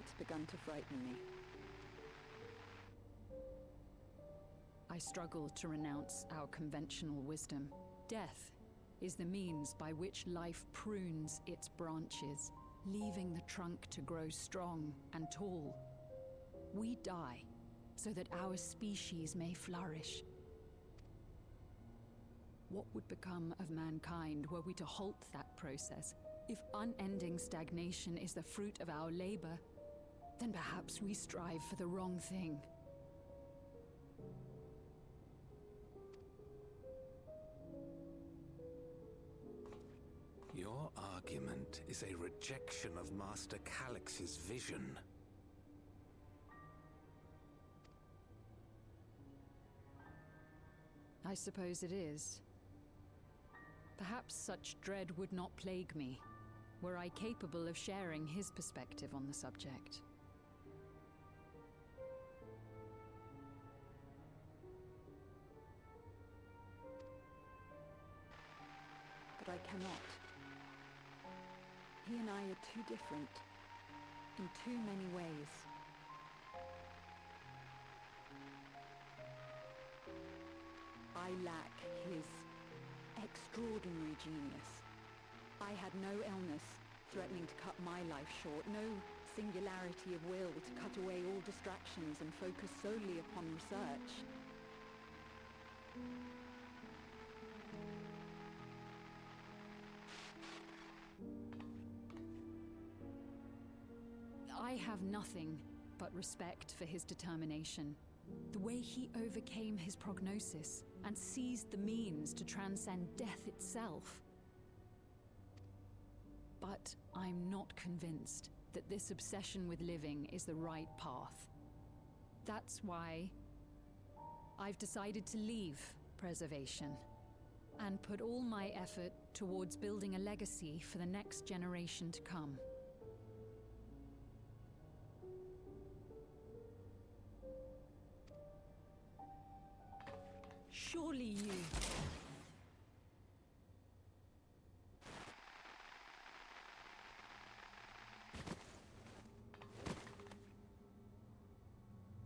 It's begun to frighten me. I struggle to renounce our conventional wisdom. Death is the means by which life prunes its branches, leaving the trunk to grow strong and tall. We die so that our species may flourish. What would become of mankind were we to halt that process? If unending stagnation is the fruit of our labor, then perhaps we strive for the wrong thing. Your argument is a rejection of Master Calix's vision. I suppose it is. Perhaps such dread would not plague me, were I capable of sharing his perspective on the subject. But I cannot. He and I are too different, in too many ways. I lack his extraordinary genius. I had no illness threatening to cut my life short, no singularity of will to cut away all distractions and focus solely upon research. I have nothing but respect for his determination. The way he overcame his prognosis and seized the means to transcend death itself. But I'm not convinced that this obsession with living is the right path. That's why I've decided to leave preservation and put all my effort towards building a legacy for the next generation to come. Surely you...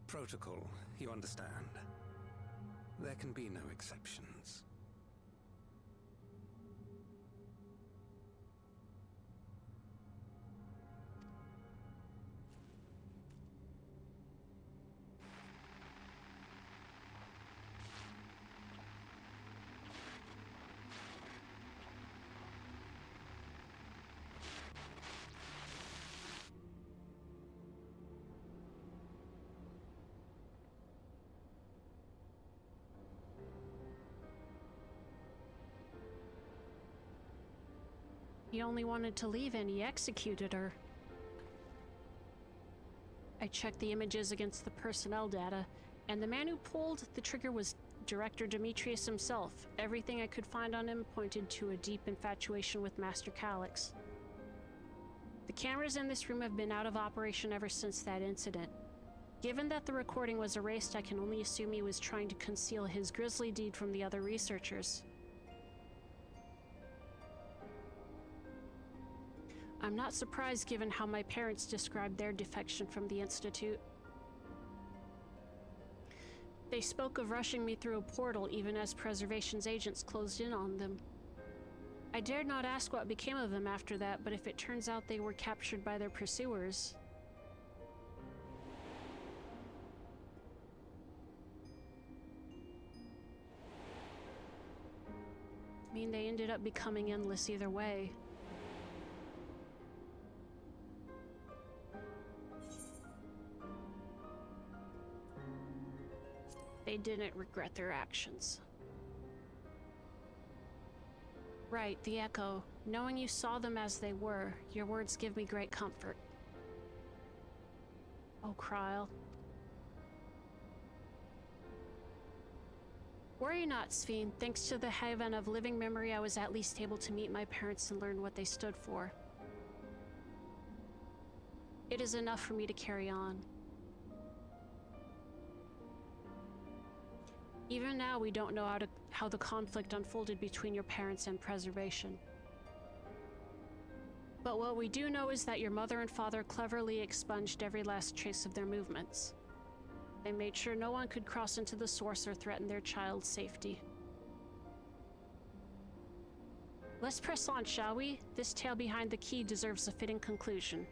Protocol, you understand. There can be no exceptions. He only wanted to leave and he executed her. I checked the images against the personnel data, and the man who pulled the trigger was Director Demetrius himself. Everything I could find on him pointed to a deep infatuation with Master Calix. The cameras in this room have been out of operation ever since that incident. Given that the recording was erased, I can only assume he was trying to conceal his grisly deed from the other researchers. I'm not surprised given how my parents described their defection from the Institute. They spoke of rushing me through a portal even as Preservation's agents closed in on them. I dared not ask what became of them after that, but if it turns out they were captured by their pursuers... I mean, they ended up becoming endless either way. They didn't regret their actions. Right, the Echo. Knowing you saw them as they were, your words give me great comfort. Oh, Kryl. Worry not, Sphene. Thanks to the Haven of Living Memory, I was at least able to meet my parents and learn what they stood for. It is enough for me to carry on. Even now, we don't know how the conflict unfolded between your parents and Preservation. But what we do know is that your mother and father cleverly expunged every last trace of their movements. They made sure no one could cross into the source or threaten their child's safety. Let's press on, shall we? This tale behind the key deserves a fitting conclusion.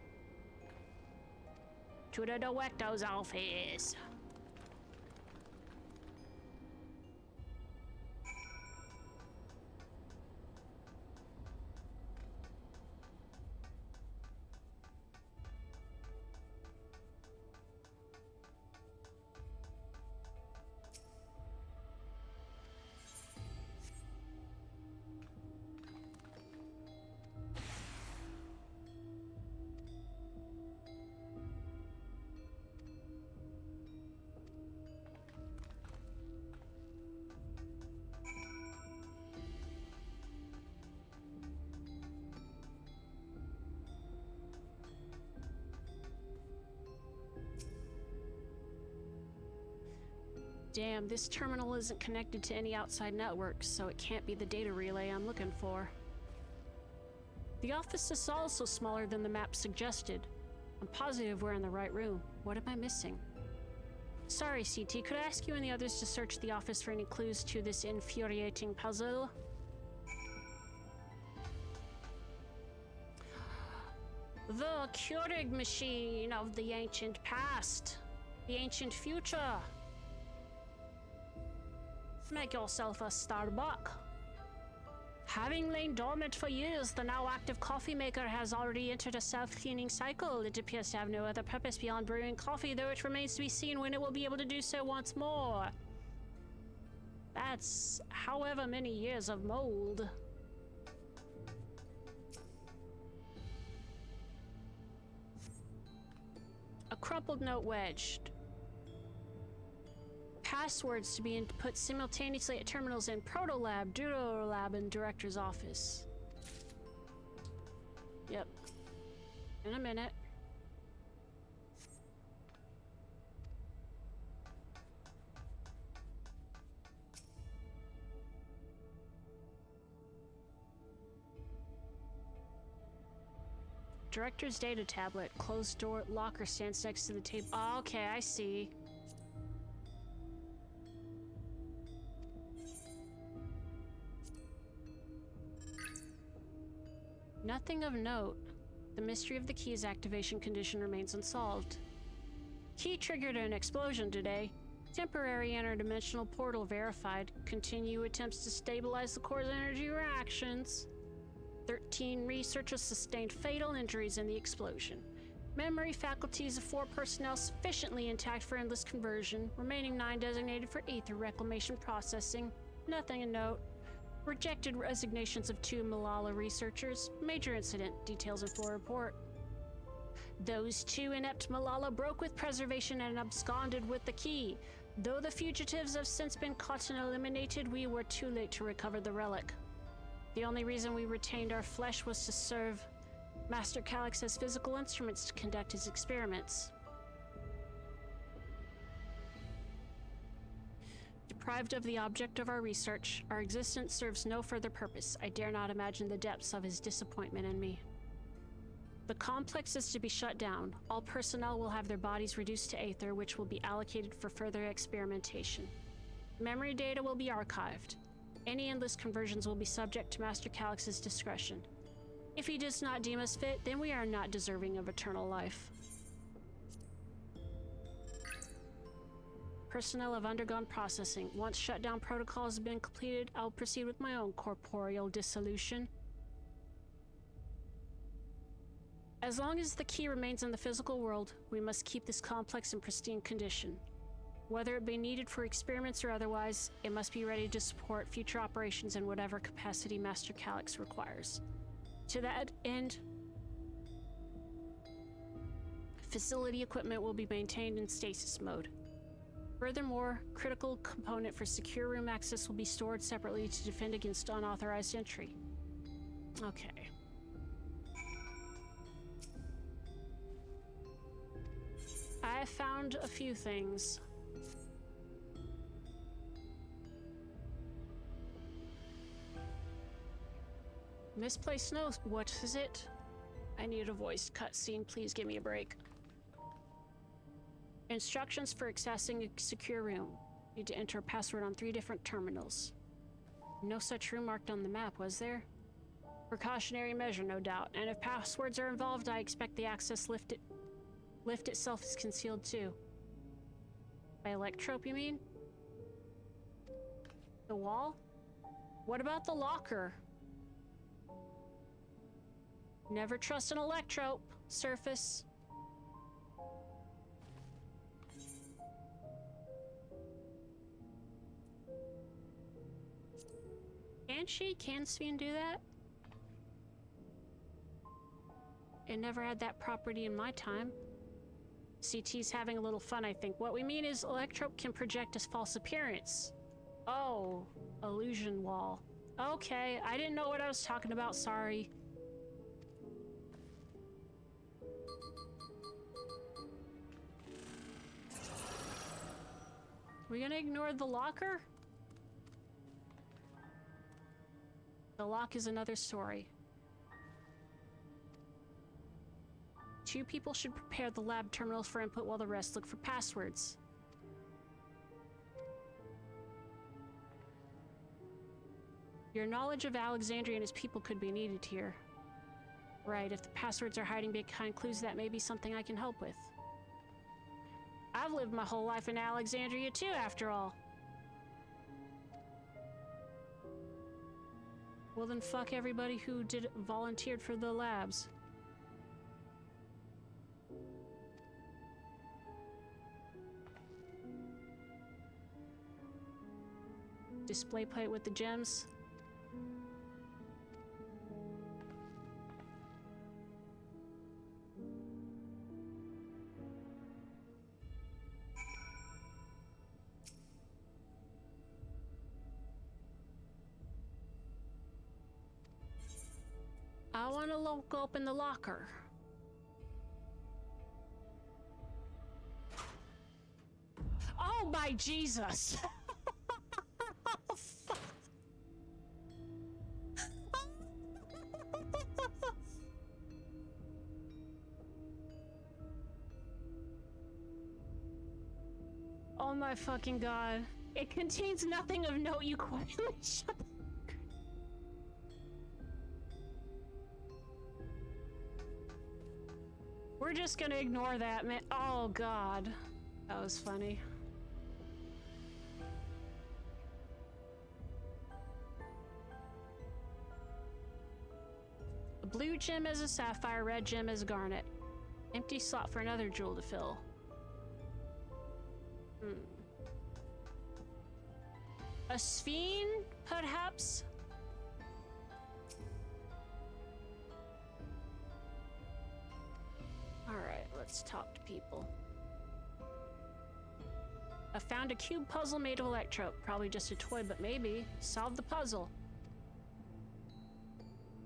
To the director's office. Damn, this terminal isn't connected to any outside networks, so it can't be the data relay I'm looking for. The office is also smaller than the map suggested. I'm positive we're in the right room. What am I missing? Sorry, CT, could I ask you and the others to search the office for any clues to this infuriating puzzle? The Keurig machine of the ancient past. The ancient future. Make yourself a Starbucks. Having lain dormant for years, the now active coffee maker has already entered a self-cleaning cycle. It appears to have no other purpose beyond brewing coffee, though it remains to be seen when it will be able to do so once more. That's however many years of mold. A crumpled note wedged. Passwords to be input simultaneously at terminals in Protolab, Durolab, and Director's office. Yep. In a minute. Director's data tablet. Closed door locker stands next to the table. Oh, okay, I see. Nothing of note. The mystery of the key's activation condition remains unsolved. Key triggered an explosion today. Temporary interdimensional portal verified. Continue attempts to stabilize the core's energy reactions. 13 researchers sustained fatal injuries in the explosion. Memory faculties of 4 personnel sufficiently intact for endless conversion. Remaining 9 designated for ether reclamation processing. Nothing of note. Rejected resignations of 2 Malala researchers. Major incident. Details in full report. Those 2 inept Malala broke with preservation and absconded with the key. Though the fugitives have since been caught and eliminated, we were too late to recover the relic. The only reason we retained our flesh was to serve Master Calyx as physical instruments to conduct his experiments. Deprived of the object of our research, our existence serves no further purpose. I dare not imagine the depths of his disappointment in me. The complex is to be shut down. All personnel will have their bodies reduced to aether, which will be allocated for further experimentation. Memory data will be archived. Any endless conversions will be subject to Master Calyx's discretion. If he does not deem us fit, then we are not deserving of eternal life. Personnel have undergone processing. Once shutdown protocol has been completed, I'll proceed with my own corporeal dissolution. As long as the key remains in the physical world, we must keep this complex in pristine condition. Whether it be needed for experiments or otherwise, it must be ready to support future operations in whatever capacity Master Calyx requires. To that end, facility equipment will be maintained in stasis mode. Furthermore, critical component for secure room access will be stored separately to defend against unauthorized entry. Okay. I found a few things. Misplaced note. What is it? I need a voiced cutscene. Please give me a break. Instructions for accessing a secure room. Need to enter a password on 3 different terminals. No such room marked on the map, was there? Precautionary measure, no doubt. And if passwords are involved, I expect the access lift itself is concealed too. By electrope, you mean? The wall? What about the locker? Never trust an electrope. Surface. Can Sven do that? It never had that property in my time. CT's having a little fun, I think. What we mean is electrope can project a false appearance. Oh, illusion wall. Okay, I didn't know what I was talking about, sorry. We gonna ignore the locker? The lock is another story. 2 people should prepare the lab terminals for input while the rest look for passwords. Your knowledge of Alexandria and his people could be needed here. Right, if the passwords are hiding behind clues, that may be something I can help with. I've lived my whole life in Alexandria too, after all. Well then fuck everybody who volunteered for the labs. Display plate with the gems. I want to look open the locker. Oh my Jesus! Oh my fucking god. It contains nothing of note, you quietly shut the... We're just gonna ignore that, man. Oh god. That was funny. A blue gem as a sapphire, red gem as a garnet. Empty slot for another jewel to fill. A Sven, perhaps? Alright, let's talk to people. I found a cube puzzle made of electrope. Probably just a toy, but maybe. Solve the puzzle.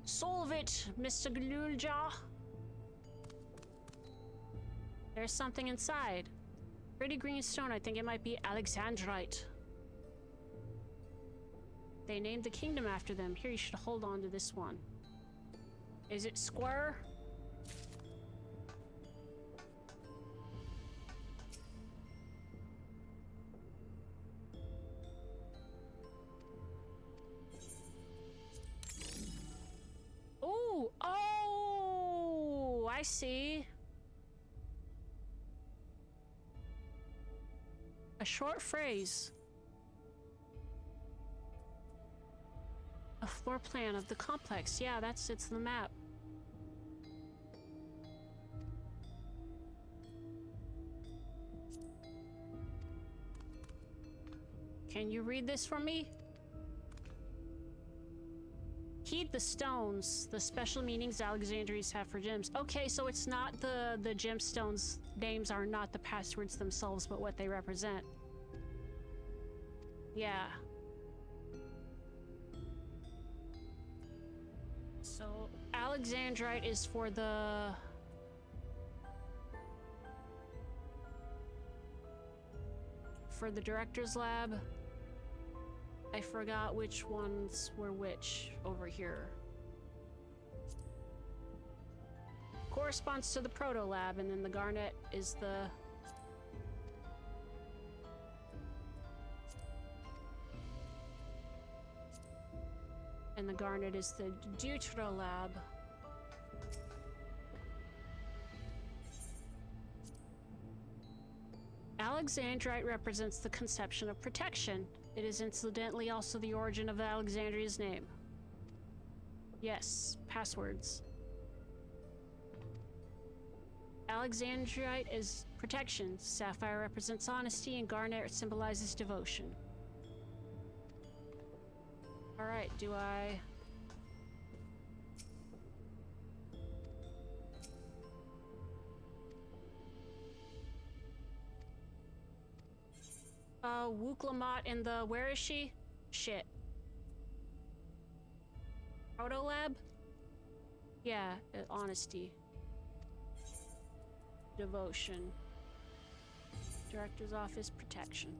Solve it, Mr. Glulja. There's something inside. Pretty green stone. I think it might be Alexandrite. They named the kingdom after them. Here, you should hold on to this one. Is it square? Ooh! Oh! I see. A short phrase. A floor plan of the complex. Yeah, it's the map. Can you read this for me? Heed the stones, the special meanings Alexandrians have for gems. Okay, so it's not the gemstones. Names are not the passwords themselves, but what they represent. Yeah. So, Alexandrite is for the... director's lab. I forgot which ones were which over here. Corresponds to the proto lab, and then the garnet is the... And the Garnet is the Deutero Lab. Alexandrite represents the conception of protection. It is incidentally also the origin of Alexandria's name. Yes, passwords. Alexandrite is protection. Sapphire represents honesty, and Garnet symbolizes devotion. Alright, do I... Wooklamot in the... Where is she? Shit. Proto Lab? Yeah, honesty. Devotion. Director's office, protection.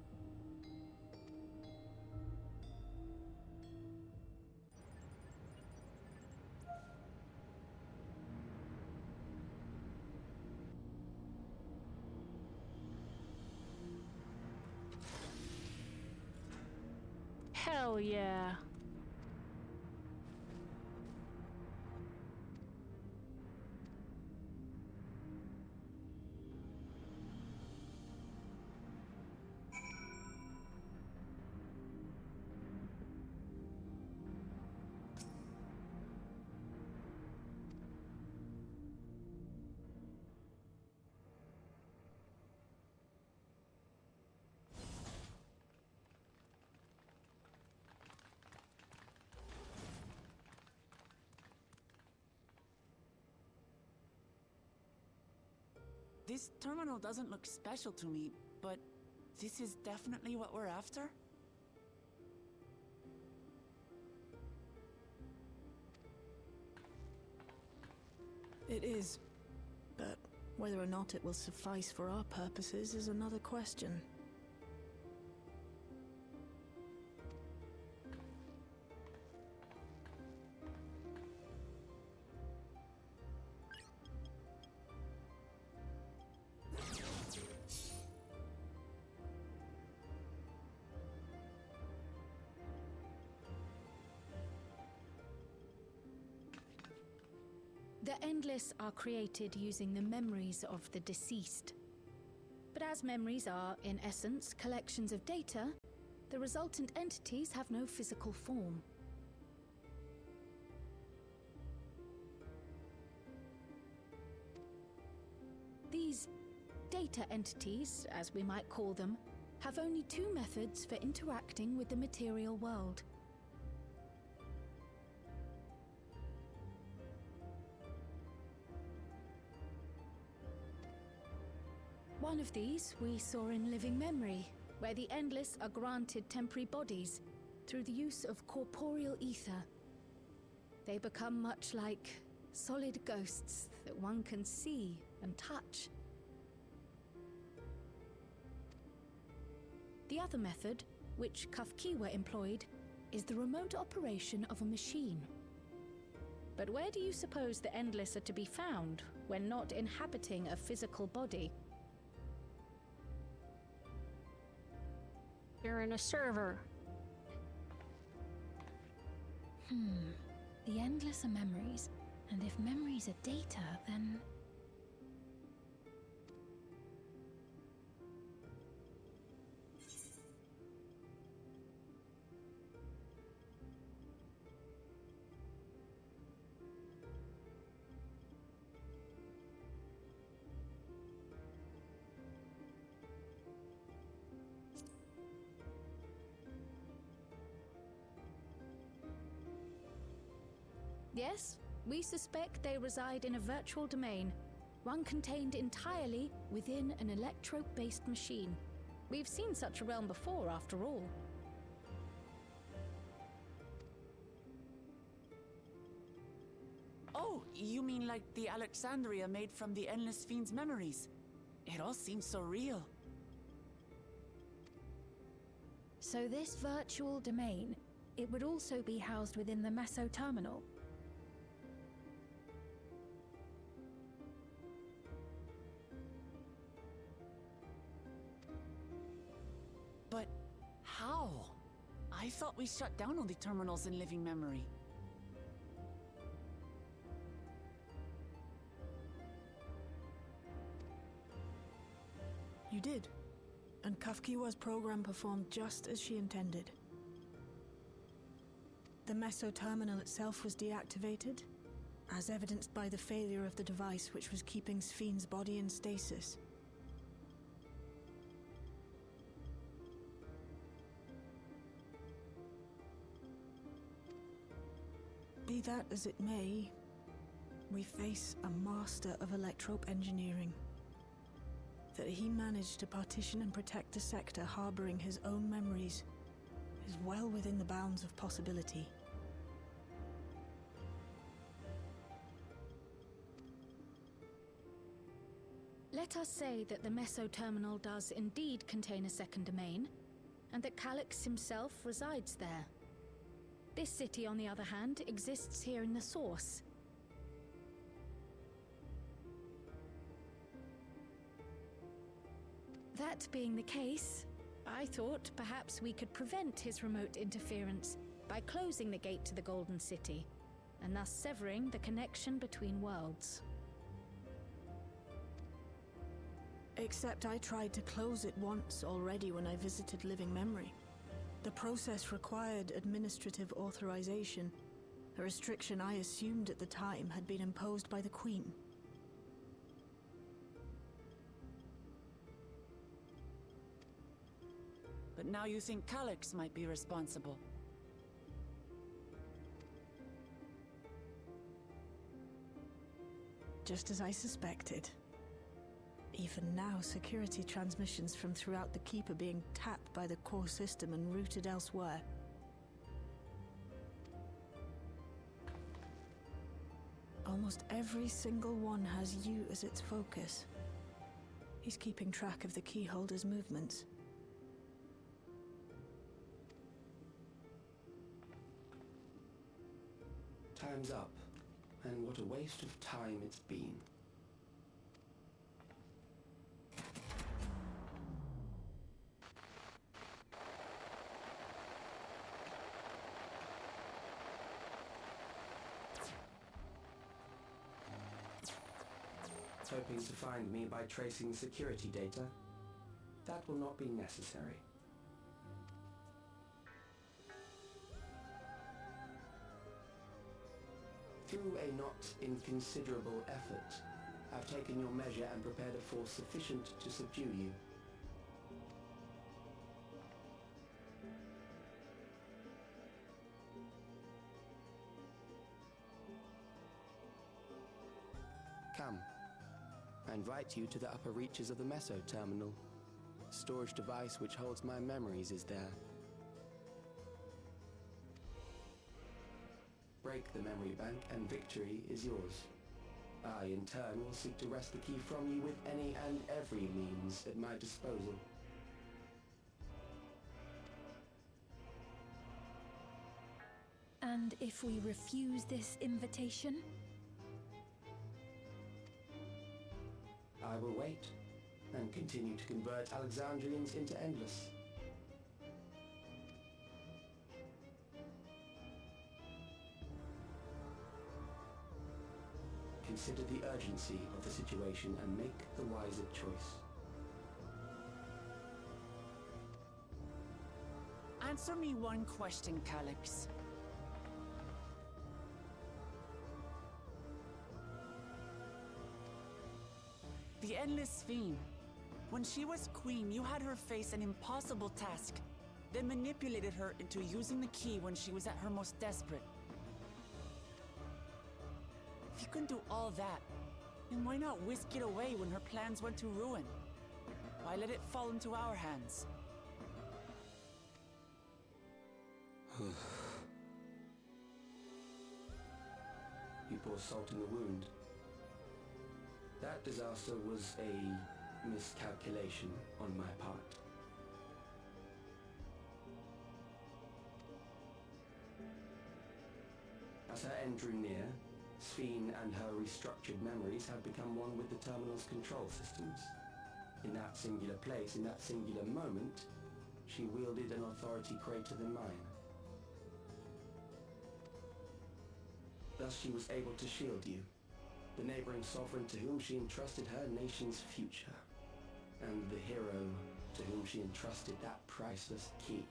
Hell yeah. This terminal doesn't look special to me, but this is definitely what we're after? It is, but whether or not it will suffice for our purposes is another question. The Endless are created using the memories of the deceased. But as memories are, in essence, collections of data, the resultant entities have no physical form. These data entities, as we might call them, have only two methods for interacting with the material world. One of these we saw in Living Memory, where the Endless are granted temporary bodies through the use of corporeal ether. They become much like solid ghosts that one can see and touch. The other method, which Kafkiwa employed, is the remote operation of a machine. But where do you suppose the Endless are to be found when not inhabiting a physical body? You're in a server. The Endless are memories, and if memories are data, then... Yes, we suspect they reside in a virtual domain, one contained entirely within an electrope-based machine. We've seen such a realm before, after all. Oh, you mean like the Alexandria made from the Endless Fiend's memories? It all seems so real. So this virtual domain, it would also be housed within the Meso terminal. But how? I thought we shut down all the terminals in Living Memory. did. And Kafkiwa's program performed just as she intended. The meso terminal itself was deactivated, as evidenced by the failure of the device which was keeping Sphne's body in stasis. Be that as it may, we face a master of electrope engineering. That he managed to partition and protect the sector harboring his own memories is well within the bounds of possibility. Let us say that the meso-terminal does indeed contain a second domain, and that Calyx himself resides there. This city, on the other hand, exists here in the source. That being the case, I thought perhaps we could prevent his remote interference by closing the gate to the Golden City, and thus severing the connection between worlds. Except I tried to close it once already when I visited Living Memory. The process required administrative authorization, a restriction I assumed at the time had been imposed by the Queen. But now you think Calyx might be responsible. Just as I suspected. Even now, security transmissions from throughout the Keep are being tapped by the core system and routed elsewhere. Almost every single one has you as its focus. He's keeping track of the keyholder's movements. Time's up, and what a waste of time it's been. Hoping to find me by tracing security data? That will not be necessary. Through a not inconsiderable effort, I've taken your measure and prepared a force sufficient to subdue you. Come. I invite you to the upper reaches of the Meso terminal. The storage device which holds my memories is there. Break the memory bank and victory is yours. I, in turn, will seek to wrest the key from you with any and every means at my disposal. And if we refuse this invitation? I will wait, and continue to convert Alexandrians into Endless. Consider the urgency of the situation and make the wiser choice. Answer me one question, Calyx. The Endless Sphene. When she was queen, you had her face an impossible task, then manipulated her into using the key when she was at her most desperate. If you can do all that, then why not whisk it away when her plans went to ruin? Why let it fall into our hands? You pour salt in the wound. That disaster was a miscalculation on my part. As her end drew near, Sphene and her restructured memories have become one with the terminal's control systems. In that singular place, in that singular moment, she wielded an authority greater than mine. Thus she was able to shield you, the neighboring sovereign to whom she entrusted her nation's future. and the hero to whom she entrusted that priceless key.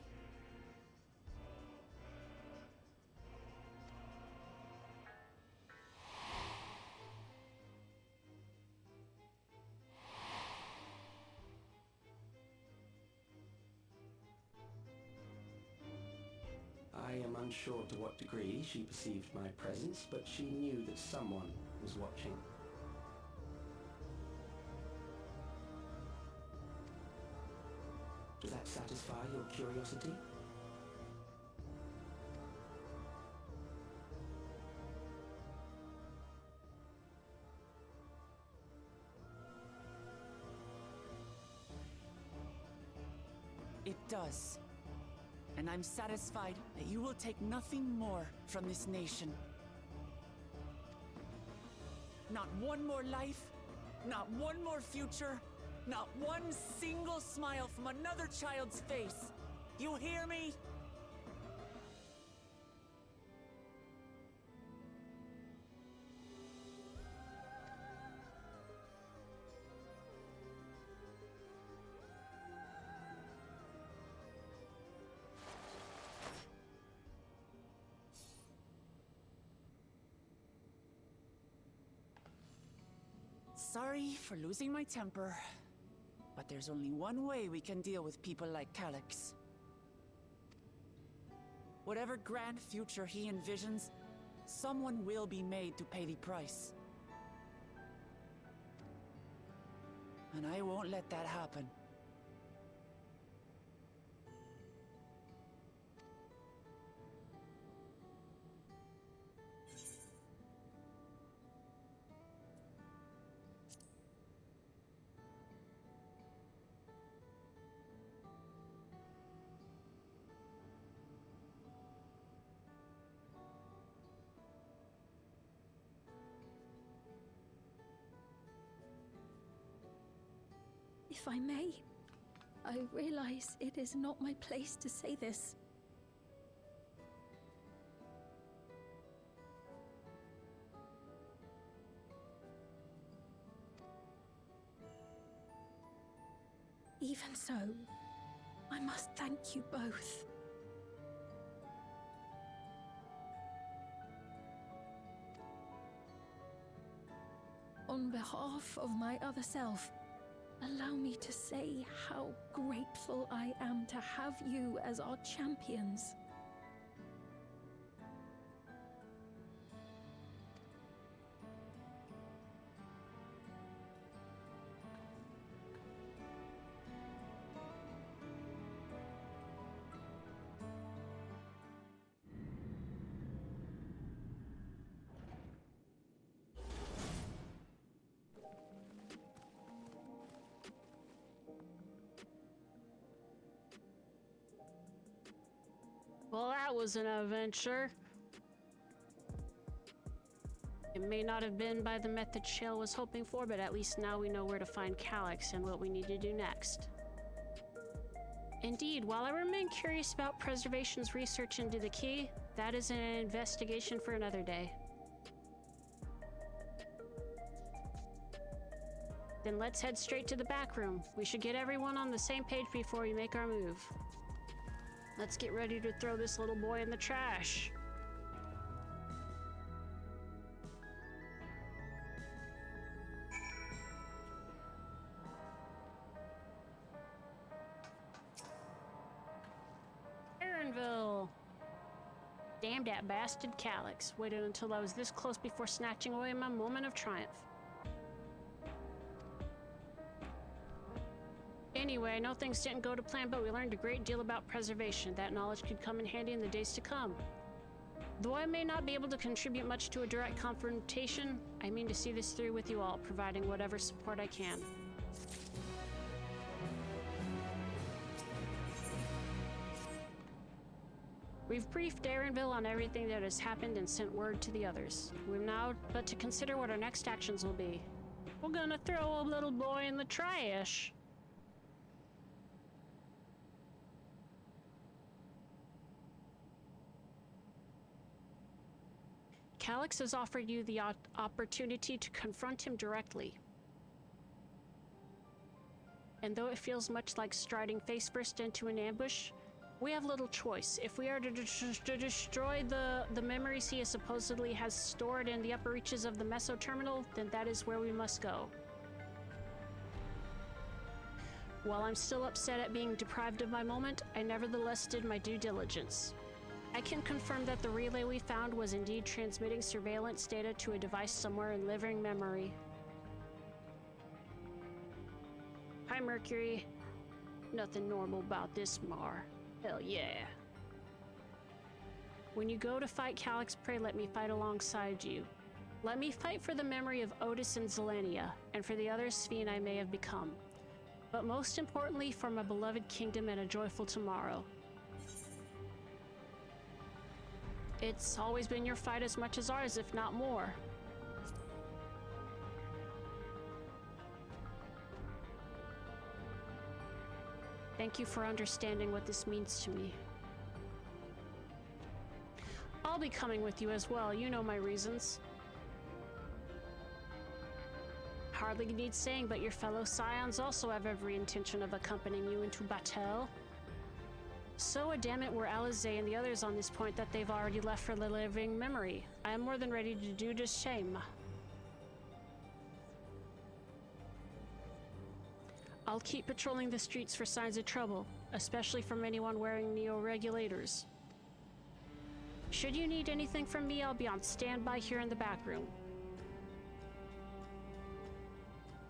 I am unsure to what degree she perceived my presence, but she knew that someone was watching. Does that satisfy your curiosity? It does. And I'm satisfied that you will take nothing more from this nation. Not one more life, not one more future, not one single smile from another child's face. You hear me? Sorry for losing my temper, but there's only one way we can deal with people like Calyx. Whatever grand future he envisions, someone will be made to pay the price. And I won't let that happen. If I may, I realize it is not my place to say this. Even so, I must thank you both. On behalf of my other self, allow me to say how grateful I am to have you as our champions. Well, that was an adventure. It may not have been by the method Shale was hoping for, but at least now we know where to find Calyx and what we need to do next. Indeed, while I remain curious about Preservation's research into the key, that is an investigation for another day. Then let's head straight to the back room. We should get everyone on the same page before we make our move. Let's get ready to throw this little boy in the trash. Aaronville! Damn that bastard Calyx. Waited until I was this close before snatching away my moment of triumph. Anyway, I know things didn't go to plan, but we learned a great deal about preservation. That knowledge could come in handy in the days to come. Though I may not be able to contribute much to a direct confrontation, I mean to see this through with you all, providing whatever support I can. We've briefed Aaronville on everything that has happened and sent word to the others. We're now but to consider what our next actions will be. We're gonna throw a little boy in the trash. Calyx has offered you the opportunity to confront him directly. And though it feels much like striding face first into an ambush, we have little choice. If we are to destroy the memories he supposedly has stored in the upper reaches of the Meso Terminal, then that is where we must go. While I'm still upset at being deprived of my moment, I nevertheless did my due diligence. I can confirm that the relay we found was indeed transmitting surveillance data to a device somewhere in living memory. Hi, Mercury. Nothing normal about this, Mar. Hell yeah. When you go to fight Calyx, pray let me fight alongside you. Let me fight for the memory of Otis and Zelenia, and for the other Sphene I may have become. But most importantly, for my beloved kingdom and a joyful tomorrow. It's always been your fight as much as ours, if not more. Thank you for understanding what this means to me. I'll be coming with you as well, you know my reasons. Hardly needs saying, but your fellow scions also have every intention of accompanying you into battle. So damn it, we're Alizé and the others on this point that they've already left for the living memory. I am more than ready to do the same. I'll keep patrolling the streets for signs of trouble, especially from anyone wearing neo-regulators. Should you need anything from me, I'll be on standby here in the back room.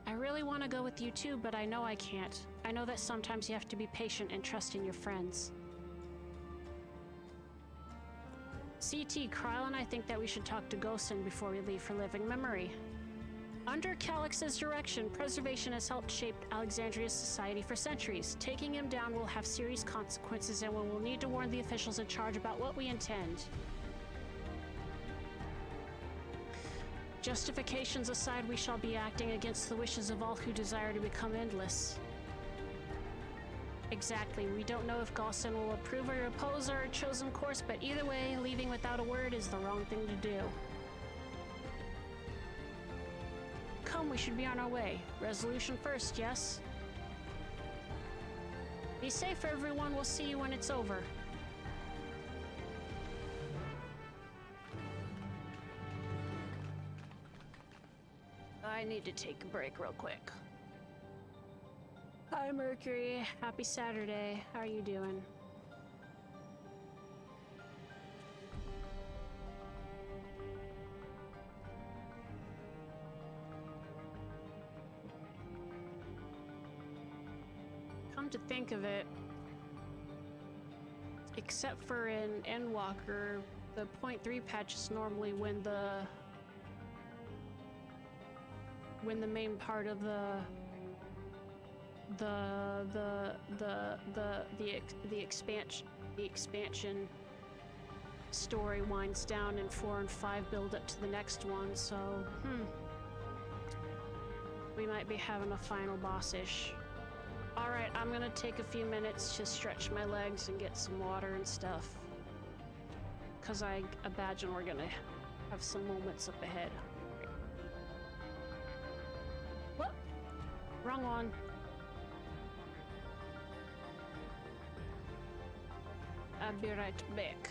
I really want to go with you too, but I know I can't. I know that sometimes you have to be patient and trust in your friends. CT, Kryl and I think that we should talk to Gosen before we leave for living memory. Under Calyx's direction, preservation has helped shape Alexandria's society for centuries. Taking him down will have serious consequences, and we will need to warn the officials in charge about what we intend. Justifications aside, we shall be acting against the wishes of all who desire to become endless. Exactly. We don't know if Gosen will approve or oppose our chosen course, but either way, leaving without a word is the wrong thing to do. Come, we should be on our way. Resolution first, yes? Be safe, everyone. We'll see you when it's over. I need to take a break real quick. Hi, Mercury. Happy Saturday. How are you doing? Come to think of it, except for in Endwalker, the 0.3 patch is normally when the main part of the expansion story winds down, and 4 and 5 build up to the next one. So we might be having a final boss-ish. All right, I'm gonna take a few minutes to stretch my legs and get some water and stuff, because I imagine we're gonna have some moments up ahead. Whoop! Wrong one. I'll be right back.